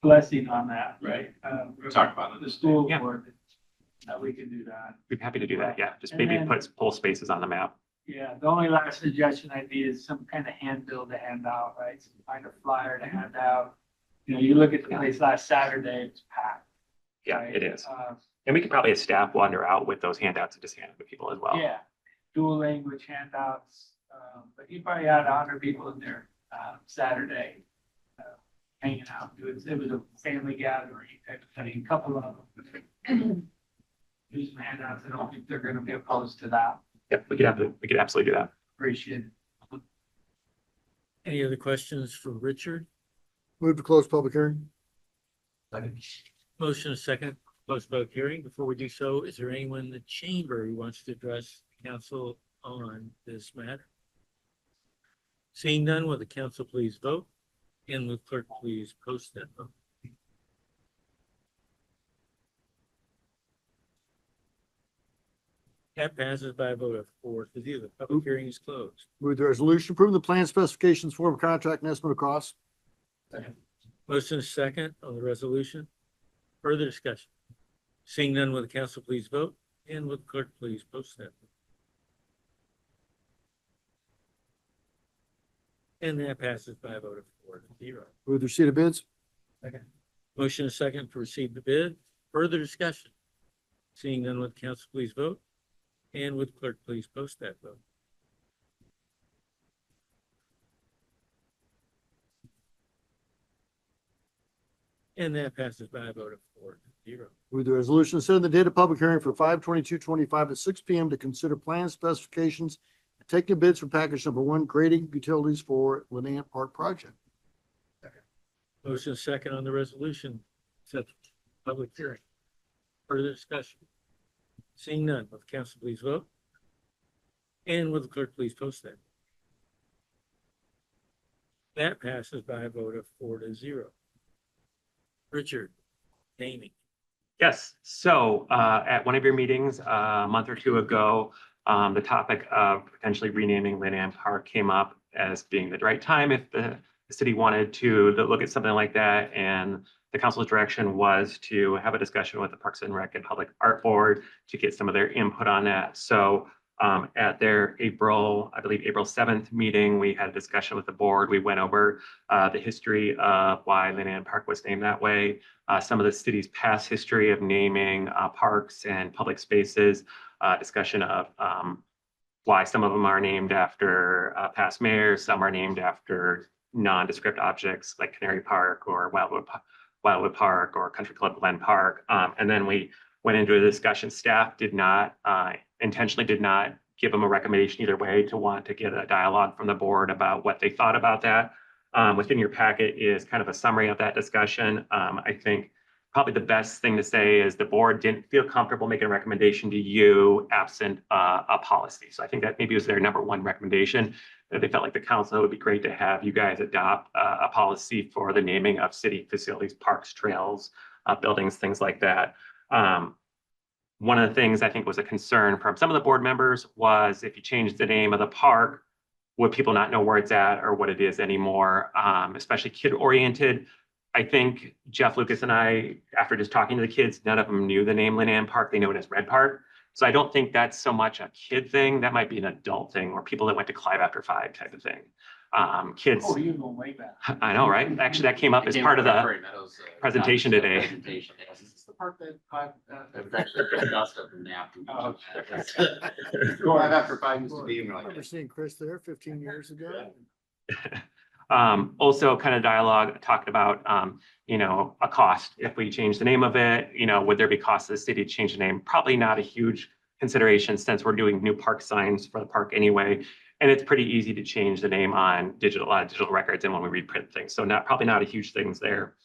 S6: blessing on that, right?
S12: Talk about it.
S6: The school
S11: Yeah.
S6: board, we can do that.
S11: We'd be happy to do that. Yeah, just
S6: And
S11: maybe
S6: then-
S11: pull spaces on the map.
S6: Yeah, the only last suggestion I'd be is some kind of handbill to hand out, right? Some kind of flyer to hand out. You look at the place last Saturday, it's packed.
S11: Yeah,
S6: right?
S11: it is. And we could probably have staff wander out with those handouts and just hand them to people as well.
S6: Yeah, dual language handouts, but you probably had 100 people in there Saturday hanging out. It was a family gathering type of thing, a couple of them. Do some handouts. I don't think they're going to be opposed to that.
S11: Yep, we could absolutely do that.
S6: Appreciate it.
S1: Any other questions for Richard?
S3: Move to close public hearing.
S1: Motion is second, close public hearing. Before we do so, is there anyone in the chamber who wants to address the council on this matter? Seeing none, will the council please vote? And the clerk please post that vote. That passes by a vote of 4-0. The public hearing is closed.
S3: Move the resolution approving the plan specifications, form of contract and estimate of costs.
S1: Motion is second on the resolution. Further discussion. Seeing none, will the council please vote? And will the clerk please post that vote? And that passes by a vote of 4-0.
S3: Move the receipt of bids.
S1: Motion is second to receive the bid. Further discussion. Seeing none, will the council please vote? And would the clerk please post that vote? And that passes by a vote of 4-0.
S3: Move the resolution setting the date of public hearing for 5/22/25 at 6 p.m. to consider plan specifications and taking bids for package number 1, grading utilities for Lenant Park project.
S1: Motion is second on the resolution. Set the public hearing. Further discussion. Seeing none, will the council please vote? And will the clerk please post that? That passes by a vote of 4-0. Richard, naming.
S11: Yes, so at one of your meetings a month or two ago, the topic of potentially renaming Lenan Park came up as being the right time if the city wanted to look at something like that. And the council's direction was to have a discussion with the Parks and Rec and Public Art Board to get some of their input on that. So At their April 7th meeting, we had a discussion with the board. We went over the history of why Lynn Park was named that way, some of the city's past history of naming parks and public spaces, discussion of why some of them are named after past mayors, some are named after nondescript objects like Canary Park or Wildwood Park or Country Club Glen Park. And then we went into a discussion. Staff intentionally did not give them a recommendation either way to want to get a dialogue from the board about what they thought about that. Within your packet is kind of a summary of that discussion. I think probably the best thing to say is the board didn't feel comfortable making a recommendation to you absent a policy. So I think that maybe was their number one recommendation, that they felt like the council, it would be great to have you guys adopt a policy for the naming of city facilities, parks, trails, buildings, things like that. One of the things I think was a concern from some of the board members was if you change the name of the park, would people not know where it's at or what it is anymore, especially kid-oriented. I think Jeff Lucas and I, after just talking to the kids, none of them knew the name Lynn Ann Park. They know it as Red Park. So I don't think that's so much a kid thing. That might be an adult thing, or people that went to Clive After 5 type of thing. Kids.
S6: Oh, you go way back.
S11: I know, right? Actually, that came up as part of the presentation today.
S12: Presentation, yes. Is this the part that it's actually dust up in the afternoon.
S6: Oh,
S12: Clive After 5 used to be, and
S3: I
S12: we're
S3: remember
S12: like,
S3: seeing Chris there 15 years ago.
S11: Also kind of dialogue talked about, a cost. If we change the name of it, would there be cost to the city to change the name? Probably not a huge consideration since we're doing new park signs for the park anyway. And it's pretty easy to change the name on digital records and when we reprint things. So probably not a huge things there.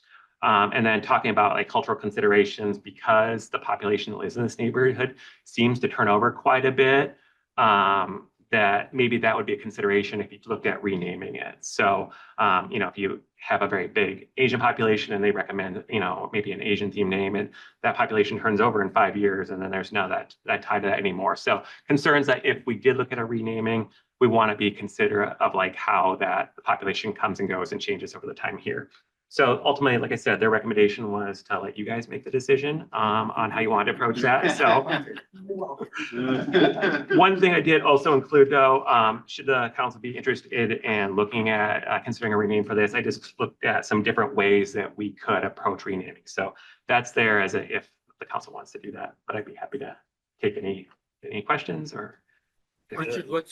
S11: And then talking about like cultural considerations, because the population that lives in this neighborhood seems to turn over quite a bit, that maybe that would be a consideration if you looked at renaming it. So, if you have a very big Asian population and they recommend, maybe an Asian themed name, and that population turns over in 5 years, and then there's no that tie to that anymore. So concerns that if we did look at a renaming, we want to be considerate of like how that the population comes and goes and changes over the time here. So ultimately, like I said, their recommendation was to let you guys make the decision on how you want to approach that. So one thing I did also include though, should the council be interested in looking at considering a rename for this, I just looked at some different ways that we could approach renaming. So that's there as if the council wants to do that, but I'd be happy to take any questions or.
S1: Richard, go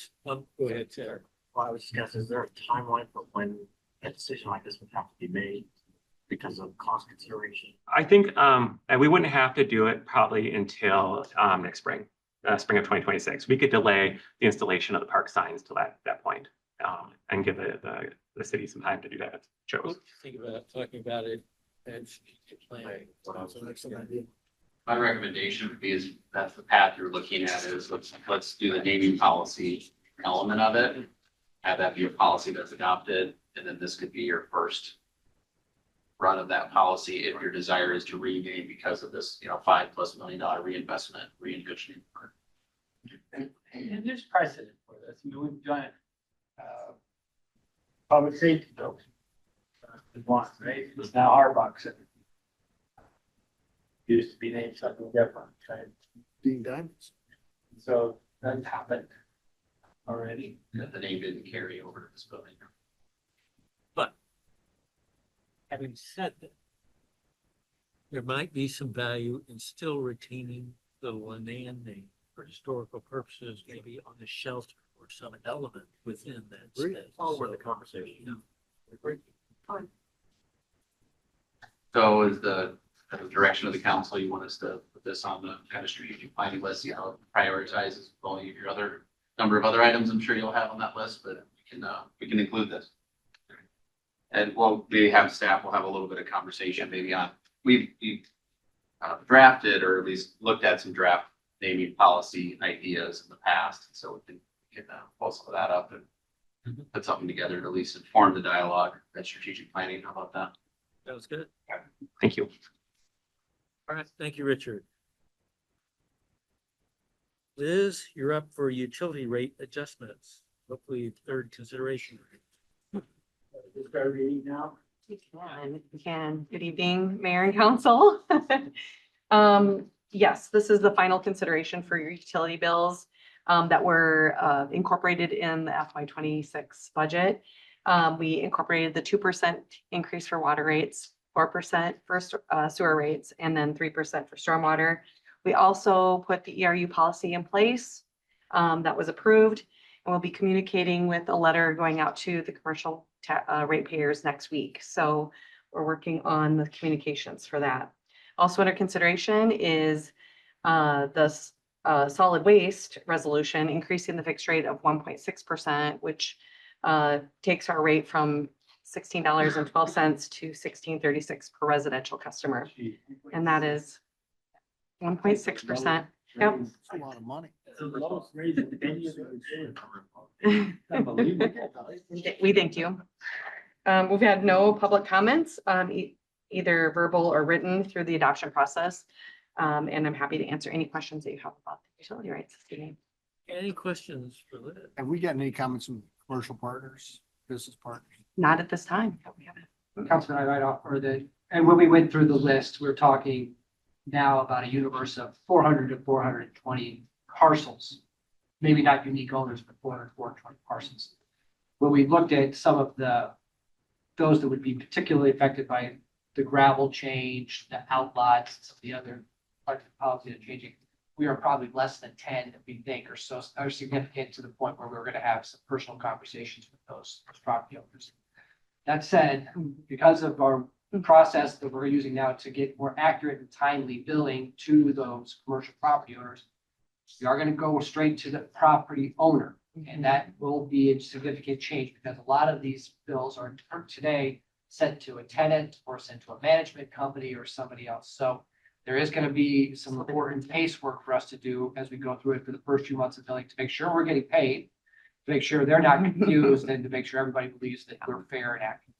S1: ahead, Sarah.
S13: Well, I was just gonna say, is there a timeline for when a decision like this would have to be made because of cost consideration?
S11: I think, and we wouldn't have to do it probably until next spring, spring of 2026. We could delay the installation of the park signs till that point, and give the city some time to do that. Chose.
S1: Think about talking about it and strategic plan.
S12: my recommendation would be is that's the path you're looking at is let's do the naming policy element of it. Have that be a policy that's adopted, and then this could be your first run of that policy if your desire is to rename because of this, $5+ million reinvestment, re-envisioning.
S6: And there's precedent for this. I mean, we've done it. Public safety building. Once, right? It's now Harbox. Used to be named something different, right?
S3: Dean Diamonds.
S6: So that's happened already.
S12: The name didn't carry over to this building.
S1: Having said that, there might be some value in still retaining the Lanand name for historical purposes, maybe on the shelter or some element within that
S3: Agree.
S1: space.
S13: All over the conversation.
S12: So is the direction of the council, you want us to put this on the kind of strategic planning list, prioritizes all your other number of other items I'm sure you'll have on that list, but we can include this. And we'll maybe have staff, we'll have a little bit of conversation maybe on, we've drafted or at least looked at some draft naming policy ideas in the past. So we can pull some of that up and put something together to at least inform the dialogue and strategic planning. How about that?
S1: That was good.
S11: Thank you.
S1: All right, thank you, Richard. Liz, you're up for utility rate adjustments. Hopefully third consideration.
S6: Start reading now.
S14: You can. Good evening, Mayor and Council. Yes, this is the final consideration for your utility bills. that were incorporated in the FY 26 budget. We incorporated the 2% increase for water rates, 4% for sewer rates, and then 3% for stormwater. We also put the ERU policy in place that was approved, and we'll be communicating with a letter going out to the commercial ratepayers next week. So we're working on the communications for that. Also under consideration is the solid waste resolution, increasing the fixed rate of 1.6%, which takes our rate from $16.12 to $16.36 per residential customer. And that is 1.6%. Yep.
S3: That's a lot of money.
S14: We thank you. We've had no public comments, either verbal or written through the adoption process. And I'm happy to answer any questions that you have about the utility rights this evening.
S1: Any questions for Liz?
S3: Have we gotten any comments from commercial partners, business partners?
S14: Not at this time. We haven't.
S4: Councilman, I offer that, and when we went through the list, we're talking now about a universe of 400 to 420 parcels. Maybe not unique owners, but 400 to 420 parcels. When we looked at some of those that would be particularly affected by the gravel change, the outlots, some of the other parts of the policy that are changing, we are probably less than 10 that we think are significant to the point where we're going to have some personal conversations with those property owners. That said, because of our process that we're using now to get more accurate and timely billing to those commercial property owners, we are going to go straight to the property owner. And that will be a significant change because a lot of these bills are today sent to a tenant or sent to a management company or somebody else. So there is going to be some important pace work for us to do as we go through it for the first few months of billing to make sure we're getting paid, to make sure they're not confused, and to make sure everybody believes that we're fair and accurate.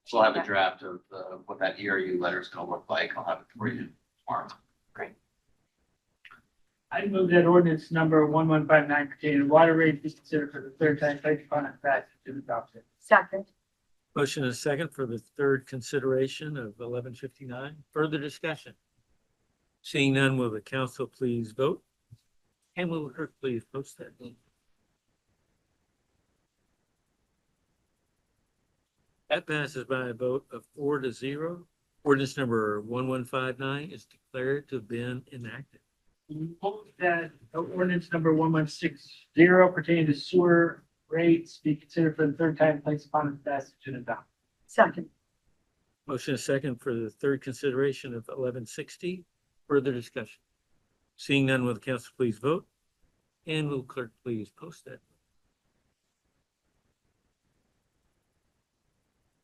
S12: So I'll have a draft of what that ERU letter is gonna look like. I'll have it for you tomorrow.
S6: I move that ordinance number 1159 pertaining to water rates be considered for the third time placed upon its passage and adopted.
S7: Second.
S1: Motion is second for the third consideration of 1159. Further discussion? Seeing none, will the council please vote? And will the clerk please post that? That passes by a vote of 4-0. Ordinance number 1159 is declared to have been enacted.
S6: Move that ordinance number 1160 pertaining to sewer rates be considered for the third time placed upon its passage and adopted.
S7: Second.
S1: Motion is second for the third consideration of 1160. Further discussion? Seeing none, will the council please vote? And will the clerk please post that?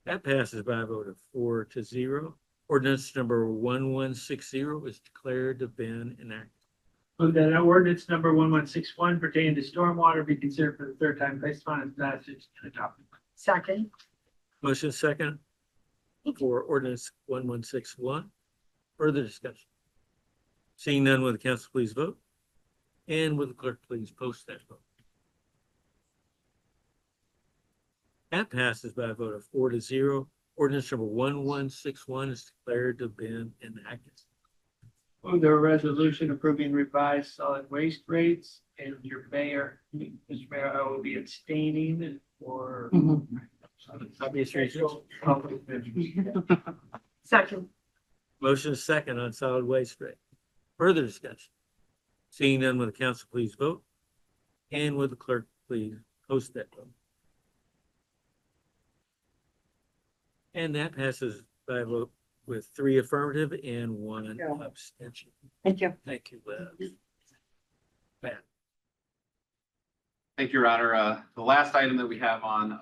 S1: That passes by a vote of 4-0. Ordinance number 1160 is declared to have been enacted.
S6: Move that ordinance number 1161 pertaining to stormwater be considered for the third time placed upon its passage and adopted.
S7: Second.
S1: Motion second for ordinance 1161. Further discussion? Seeing none, will the council please vote? And will the clerk please post that vote? That passes by a vote of 4-0. Ordinance number 1161 is declared to have been enacted.
S6: Move the resolution approving revised solid waste rates, and your mayor, Mr. Mayor, I will be abstaining for
S1: obvious reasons.
S7: Second.
S1: Motion is second on solid waste rate. Further discussion? Seeing none, will the council please vote? And will the clerk please post that vote? And that passes by a vote with 3 affirmative and 1 abstention.
S14: Thank you.
S1: Thank you, Liz. Matt.
S12: Thank you, Your Honor. The last item that we have on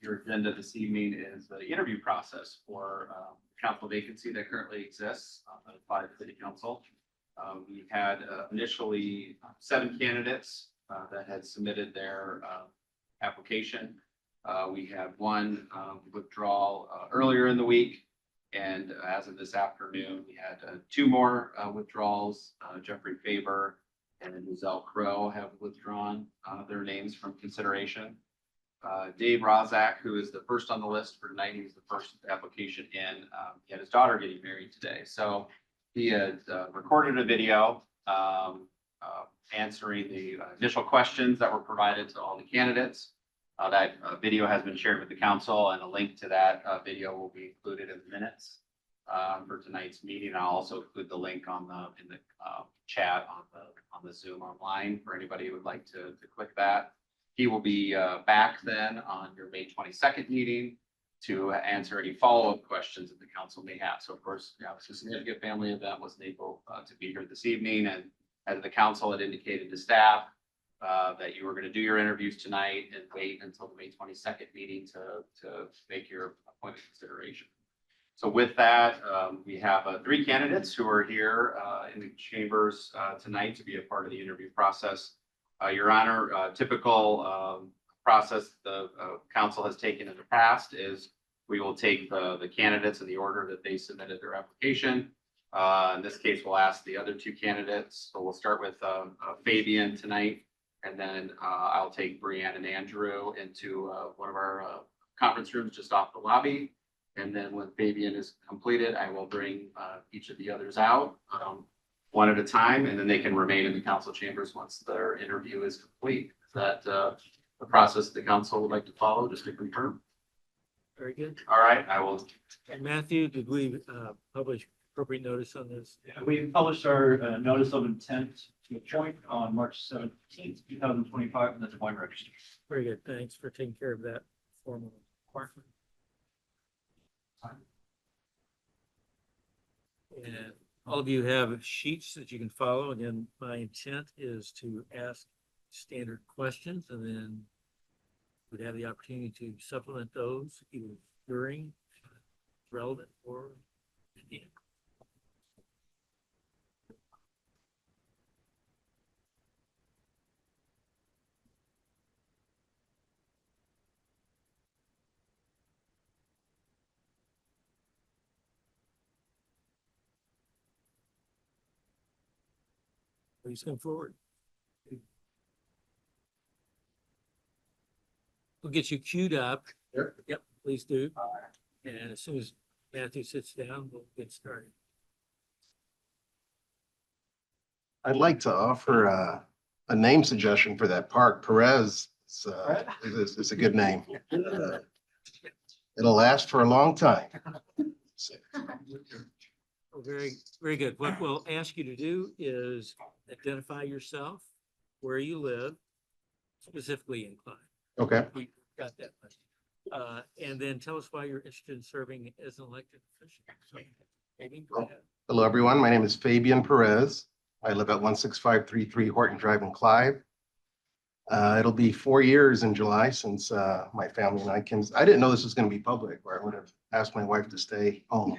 S12: your agenda this evening is the interview process for council vacancy that currently exists by the City Council. We had initially 7 candidates that had submitted their application. We had 1 withdrawal earlier in the week. And as of this afternoon, we had 2 more withdrawals. Jeffrey Faber and Giselle Crow have withdrawn their names from consideration. Dave Rozak, who is the first on the list for tonight, he was the first application in. He had his daughter getting married today. So he had recorded a video answering the initial questions that were provided to all the candidates. That video has been shared with the council, and a link to that video will be included in the minutes for tonight's meeting. I'll also include the link in the chat on the Zoom online for anybody who would like to click that. He will be back then on your May 22nd meeting to answer any follow-up questions that the council may have. So of course, it's a significant family event, wasn't able to be here this evening, and as the council had indicated to staff that you were going to do your interviews tonight and wait until the May 22nd meeting to make your appointment consideration. So with that, we have 3 candidates who are here in the chambers tonight to be a part of the interview process. Your Honor, typical process the council has taken in the past is we will take the candidates in the order that they submitted their application. In this case, we'll ask the other 2 candidates. So we'll start with Fabian tonight, and then I'll take Brianne and Andrew into one of our conference rooms just off the lobby. And then when Fabian is completed, I will bring each of the others out one at a time, and then they can remain in the council chambers once their interview is complete. Is that the process the council would like to follow, just to confirm?
S1: Very good.
S12: All right, I will.
S1: And Matthew, did we publish appropriate notice on this?
S2: Yeah, we published our notice of intent to appoint on March 17th, 2025 in the Des Moines Register.
S1: Very good. Thanks for taking care of that formal requirement. And all of you have sheets that you can follow. Again, my intent is to ask standard questions, and then we'd have the opportunity to supplement those either during, relevant, or at the end. Please come forward. We'll get you queued up.
S10: Sure.
S1: Yep, please do. And as soon as Matthew sits down, we'll get started.
S10: I'd like to offer a name suggestion for that park. Perez is a good name. It'll last for a long time.
S1: Oh, very, very good. What we'll ask you to do is identify yourself, where you live, specifically in Clyde.
S10: Okay.
S1: We got that much. And then tell us why you're interested in serving as an elected official. So, Fabian, go ahead.
S10: Hello, everyone. My name is Fabian Perez. I live at 16533 Horton Drive in Clive. It'll be 4 years in July since my family and I came. I didn't know this was going to be public, or I would have asked my wife to stay home.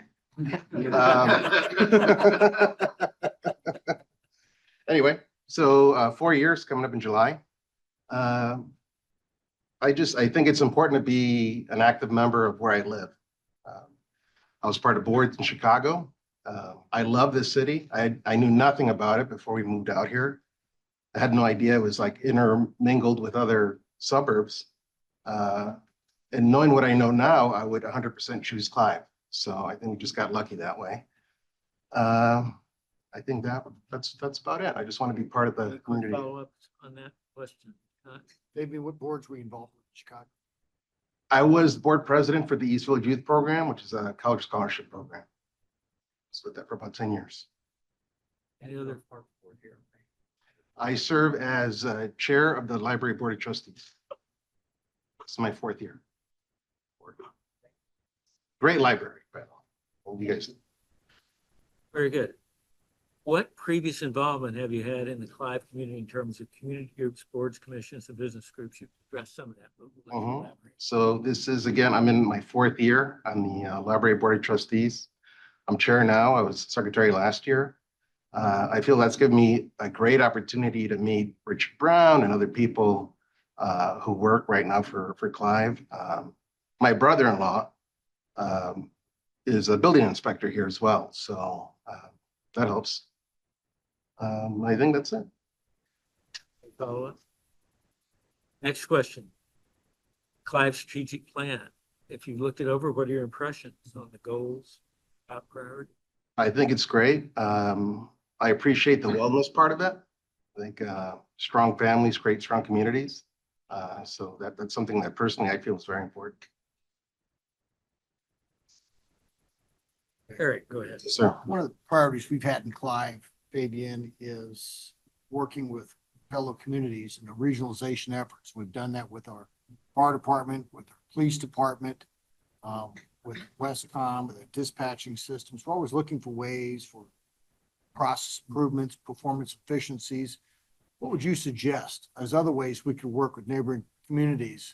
S10: Anyway, so 4 years coming up in July. I think it's important to be an active member of where I live. I was part of boards in Chicago. I love this city. I knew nothing about it before we moved out here. I had no idea it was like intermingled with other suburbs. And knowing what I know now, I would 100% choose Clive. So I think we just got lucky that way. I think that's about it. I just want to be part of the community.
S1: Follow up on that question.
S3: Maybe what boards were you involved with in Chicago?
S10: I was board president for the East Village Youth Program, which is a college scholarship program. I was with that for about 10 years.
S1: Any other park board here?
S10: I serve as chair of the Library Board of Trustees. It's my 4th year. Great library, by the way. Well, you guys.
S1: Very good. What previous involvement have you had in the Clive community in terms of community groups, boards, commissions, and business groups? You addressed some of that. But we'll let you elaborate.
S10: So this is, again, I'm in my 4th year on the Library Board of Trustees. I'm chair now. I was secretary last year. I feel that's given me a great opportunity to meet Richard Brown and other people who work right now for Clive. My brother-in-law is a building inspector here as well. So that helps. I think that's it.
S1: Follow up. Next question. Clive strategic plan. If you looked it over, what are your impressions on the goals, top priority?
S10: I think it's great. I appreciate the wellness part of it. I think strong families create strong communities. So that's something that personally I feel is very important.
S1: Eric, go ahead.
S10: Yes, sir.
S3: One of the priorities we've had in Clive, Fabian, is working with fellow communities and the regionalization efforts. We've done that with our fire department, with our police department, with Westcom, with the dispatching systems. We're always looking for ways for process improvements, performance efficiencies. What would you suggest as other ways we could work with neighboring communities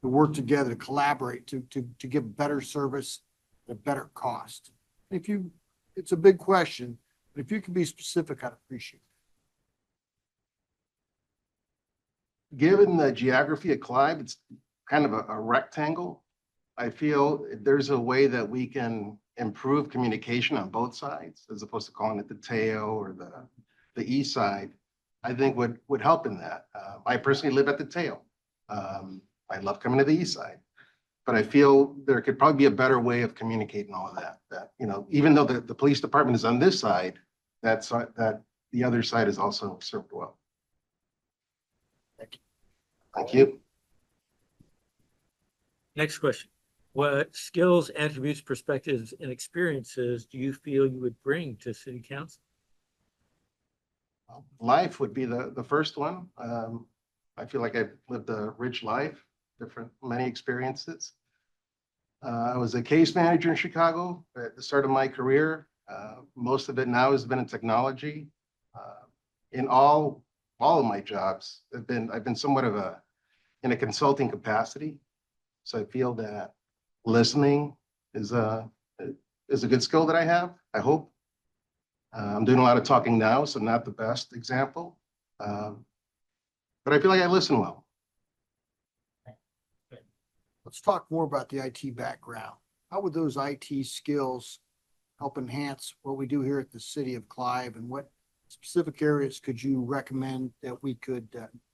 S3: to work together, to collaborate, to give better service at a better cost? If you, it's a big question, but if you can be specific, I'd appreciate it.
S10: Given the geography of Clive, it's kind of a rectangle. I feel there's a way that we can improve communication on both sides, as opposed to calling it the tail or the east side, I think would help in that. I personally live at the tail. I love coming to the east side, but I feel there could probably be a better way of communicating all of that. That, you know, even though the police department is on this side, that the other side is also served well. Thank you.
S1: Next question. What skills, attributes, perspectives, and experiences do you feel you would bring to city council?
S10: Life would be the first one. I feel like I've lived a rich life, many experiences. I was a case manager in Chicago at the start of my career. Most of it now has been in technology. In all of my jobs, I've been somewhat of in a consulting capacity. So I feel that listening is a good skill that I have, I hope. I'm doing a lot of talking now, so not the best example. But I feel like I listen well.
S3: Let's talk more about the IT background. How would those IT skills help enhance what we do here at the city of Clive, and what specific areas could you recommend that we could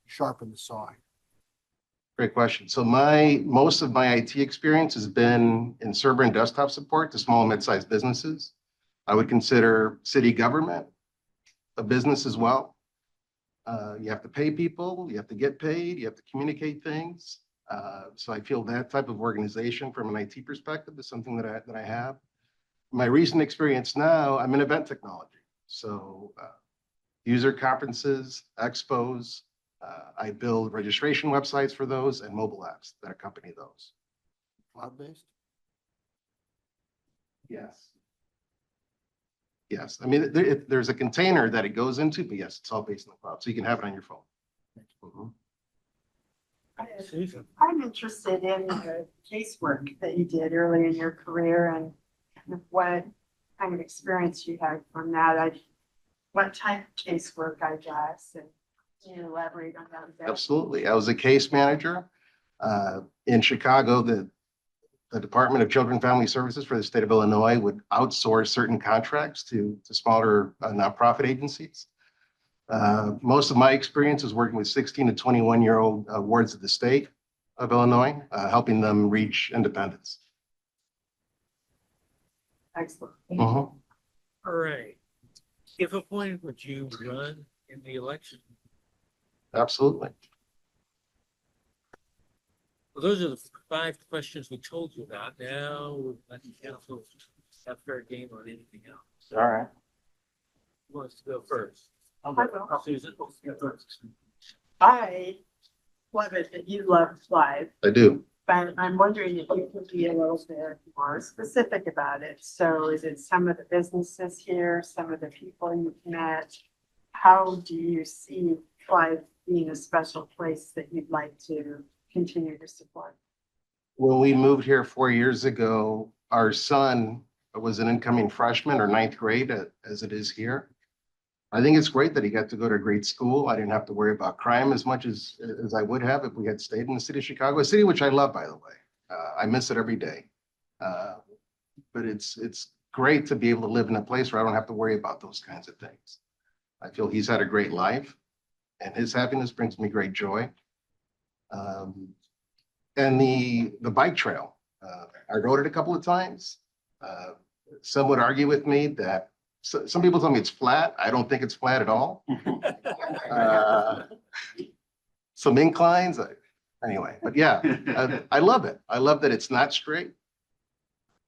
S3: sharpen the saw?
S10: Great question. So most of my IT experience has been in server and desktop support to small and mid-sized businesses. I would consider city government a business as well. You have to pay people, you have to get paid, you have to communicate things. So I feel that type of organization from an IT perspective is something that I have. My recent experience now, I'm in event technology. So user conferences, expos, I build registration websites for those and mobile apps that accompany those.
S3: Cloud-based?
S10: Yes. Yes, I mean, there's a container that it goes into, but yes, it's all based in the cloud, so you can have it on your phone. Mhm.
S1: Susan?
S7: I'm interested in the casework that you did early in your career and what kind of experience you had from that. What type of casework, I guess, and can you elaborate on that a bit?
S10: Absolutely. I was a case manager in Chicago. The Department of Children and Family Services for the state of Illinois would outsource certain contracts to smaller nonprofit agencies. Most of my experience is working with 16 to 21-year-old wards of the state of Illinois, helping them reach independence.
S7: Excellent.
S10: Mhm.
S1: All right. If appointed, would you run in the election?
S10: Absolutely.
S1: Well, those are the 5 questions we told you about. Now we'll let the council have fair game on anything else.
S6: All right.
S1: Who wants to go first?
S7: I will.
S1: Susan?
S7: I love it that you love Clive,
S10: I do.
S7: but I'm wondering if you could be a little bit more specific about it. So is it some of the businesses here, some of the people you've met? How do you see Clive being a special place that you'd like to continue to support?
S10: When we moved here 4 years ago, our son was an incoming freshman or 9th grade as it is here. I think it's great that he got to go to a great school. I didn't have to worry about crime as much as I would have if we had stayed in the city of Chicago, a city which I love, by the way. I miss it every day. But it's great to be able to live in a place where I don't have to worry about those kinds of things. I feel he's had a great life, and his happiness brings me great joy. And the bike trail, I rode it a couple of times. Some would argue with me that some people tell me it's flat. I don't think it's flat at all. Some inclines, anyway, but yeah, I love it. I love that it's not straight.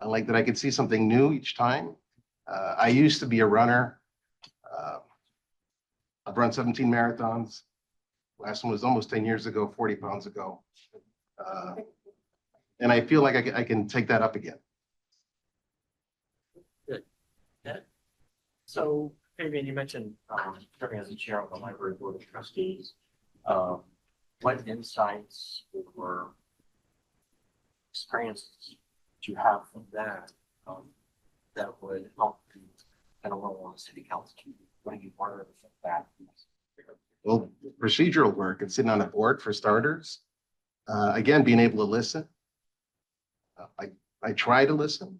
S10: I like that I can see something new each time. I used to be a runner. I've run 17 marathons. Last one was almost 10 years ago, 40 pounds ago. And I feel like I can take that up again.
S13: So, Fabian, you mentioned, serving as the chair of the library board of trustees. What insights or experiences do you have from that, that would help you and a role on the city council? What do you learn from that?
S10: Well, procedural work and sitting on a board for starters. Again, being able to listen. I try to listen.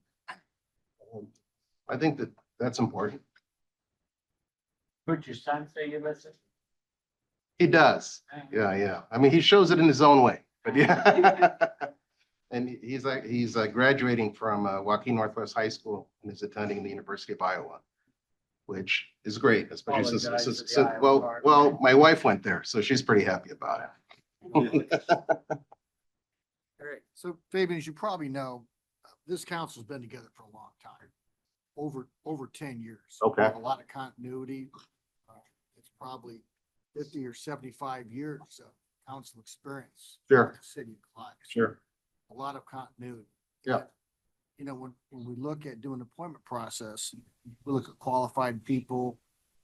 S10: I think that's important.
S6: Would your son say you listen?
S10: He does. Yeah. I mean, he shows it in his own way, but yeah. And he's graduating from Joaquin Northwest High School and is attending the University of Iowa, which is great, especially since, well, my wife went there, so she's pretty happy about it.
S3: All right, so Fabian, as you probably know, this council's been together for a long time, over 10 years.
S10: Okay.
S3: We have a lot of continuity. It's probably 50 or 75 years of council experience.
S10: Sure.
S3: in the City of Clive.
S10: Sure.
S3: A lot of continuity.
S10: Yeah.
S3: You know, when we look at doing the appointment process, we look at qualified people,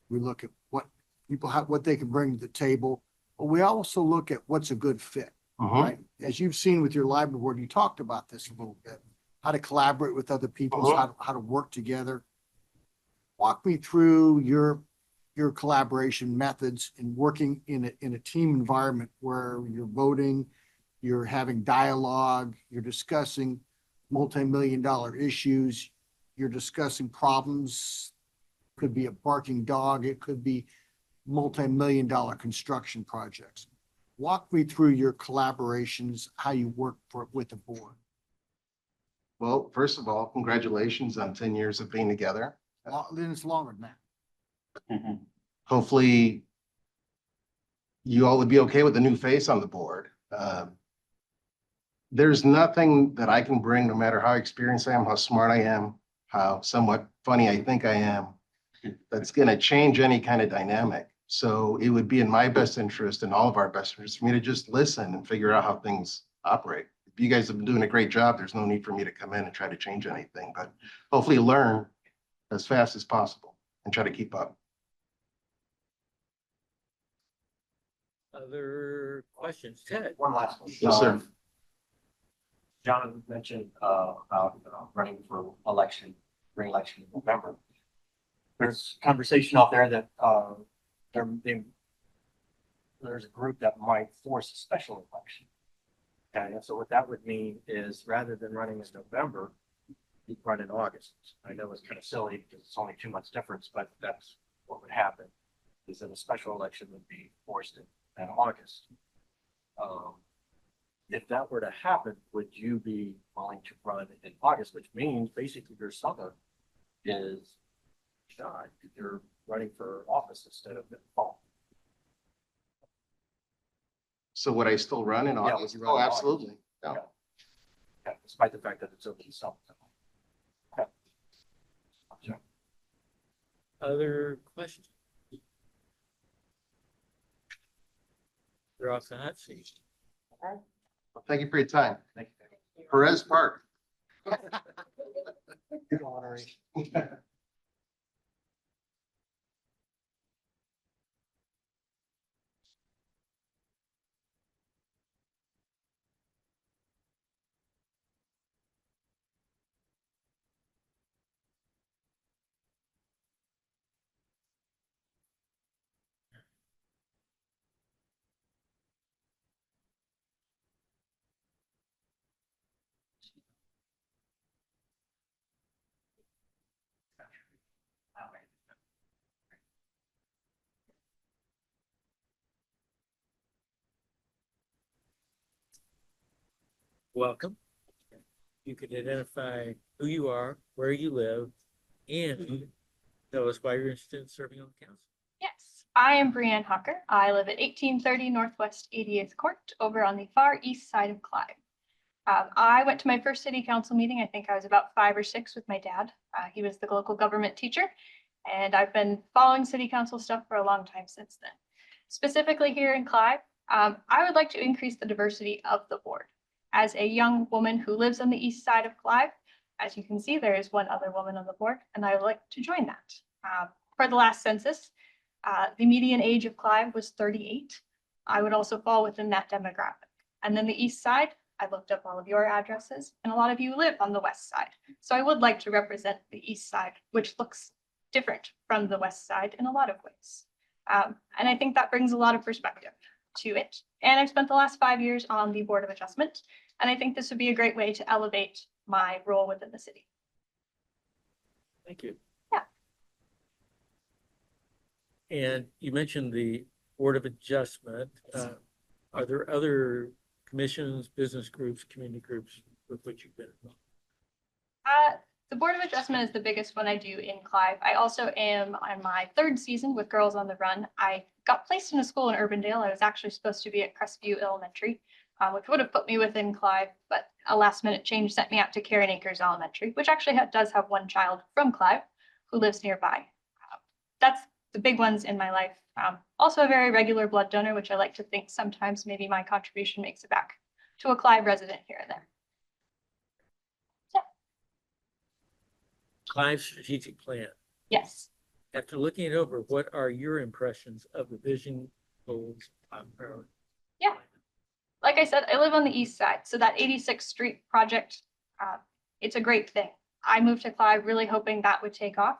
S3: we look at what people have, what they can bring to the table, but we also look at what's a good fit. Right? As you've seen with your library board, you talked about this a little bit, how to collaborate with other people, how to work together. Walk me through your collaboration methods in working in a team environment where you're voting, you're having dialogue, you're discussing multi-million-dollar issues, you're discussing problems. Could be a barking dog, it could be multi-million-dollar construction projects. Walk me through your collaborations, how you work with the board.
S10: Well, first of all, congratulations on 10 years of being together.
S3: Then it's longer than that.
S10: Hopefully you all would be okay with the new face on the board. There's nothing that I can bring, no matter how experienced I am, how smart I am, how somewhat funny I think I am, that's going to change any kind of dynamic. So it would be in my best interest and all of our best interest for me to just listen and figure out how things operate. If you guys have been doing a great job, there's no need for me to come in and try to change anything, but hopefully learn as fast as possible and try to keep up.
S1: Other questions? Ted?
S13: One last one.
S10: Yes, sir.
S13: John mentioned, about running for re-election in November. There's conversation out there that, there's a group that might force a special election. And so what that would mean is rather than running in November, you run in August. I know it's kind of silly because it's only 2 months difference, but that's what would happen, is that a special election would be forced in August. If that were to happen, would you be willing to run in August, which means basically your summer is shot. You're running for office instead of in fall.
S10: So would I still run in
S13: Yeah,
S10: August?
S13: would you run
S10: Oh,
S13: in August?
S10: absolutely. No.
S13: Yeah, despite the fact that it's over the summer. Okay. Sure.
S1: Other questions? They're off the hot seat.
S10: Well, thank you for your time.
S13: Thank you.
S10: Perez Park.
S13: Good honoring.
S1: Welcome. You could identify who you are, where you live, and Tell us why you're interested in serving on the council.
S15: Yes, I am Brianne Hawker. I live at 1830 Northwest 88th Court over on the far east side of Clive. I went to my first city council meeting. I think I was about 5 or 6 with my dad. He was the local government teacher, and I've been following city council stuff for a long time since then. Specifically here in Clive, I would like to increase the diversity of the board. As a young woman who lives on the east side of Clive, as you can see, there is one other woman on the board, and I would like to join that. For the last census, the median age of Clive was 38. I would also fall within that demographic. And then the east side, I looked up all of your addresses, and a lot of you live on the west side. So I would like to represent the east side, which looks different from the west side in a lot of ways. And I think that brings a lot of perspective to it. And I've spent the last 5 years on the Board of Adjustment, and I think this would be a great way to elevate my role within the city.
S1: Thank you.
S15: Yeah.
S1: And you mentioned the Board of Adjustment. Are there other commissions, business groups, community groups with which you've been involved?
S15: The Board of Adjustment is the biggest one I do in Clive. I also am on my 3rd season with Girls on the Run. I got placed in a school in Urbandale. I was actually supposed to be at Crestview Elementary, which would have put me within Clive, but a last minute change sent me out to Karen Acres Elementary, which actually does have one child from Clive who lives nearby. That's the big ones in my life. Also a very regular blood donor, which I like to think sometimes maybe my contribution makes it back to a Clive resident here and there.
S1: Clive strategic plan.
S15: Yes.
S1: After looking it over, what are your impressions of the vision, goals, priorities?
S15: Yeah. Like I said, I live on the east side, so that 86th Street project, it's a great thing. I moved to Clive really hoping that would take off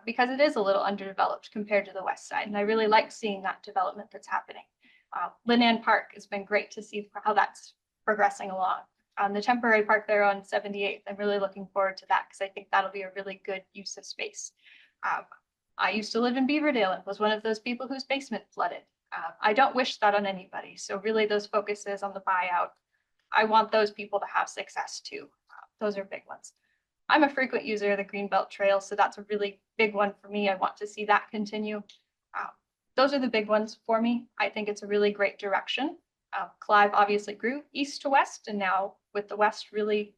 S15: because it is a little underdeveloped compared to the west side, and I really like seeing that development that's happening. Lynn Ann Park has been great to see how that's progressing along. The temporary park there on 78th, I'm really looking forward to that because I think that'll be a really good use of space. I used to live in Beaverdale and was one of those people whose basement flooded. I don't wish that on anybody. So really those focuses on the buyout, I want those people to have success too. Those are big ones. I'm a frequent user of the Greenbelt Trail, so that's a really big one for me. I want to see that continue. Those are the big ones for me. I think it's a really great direction. Clive obviously grew east to west, and now with the west really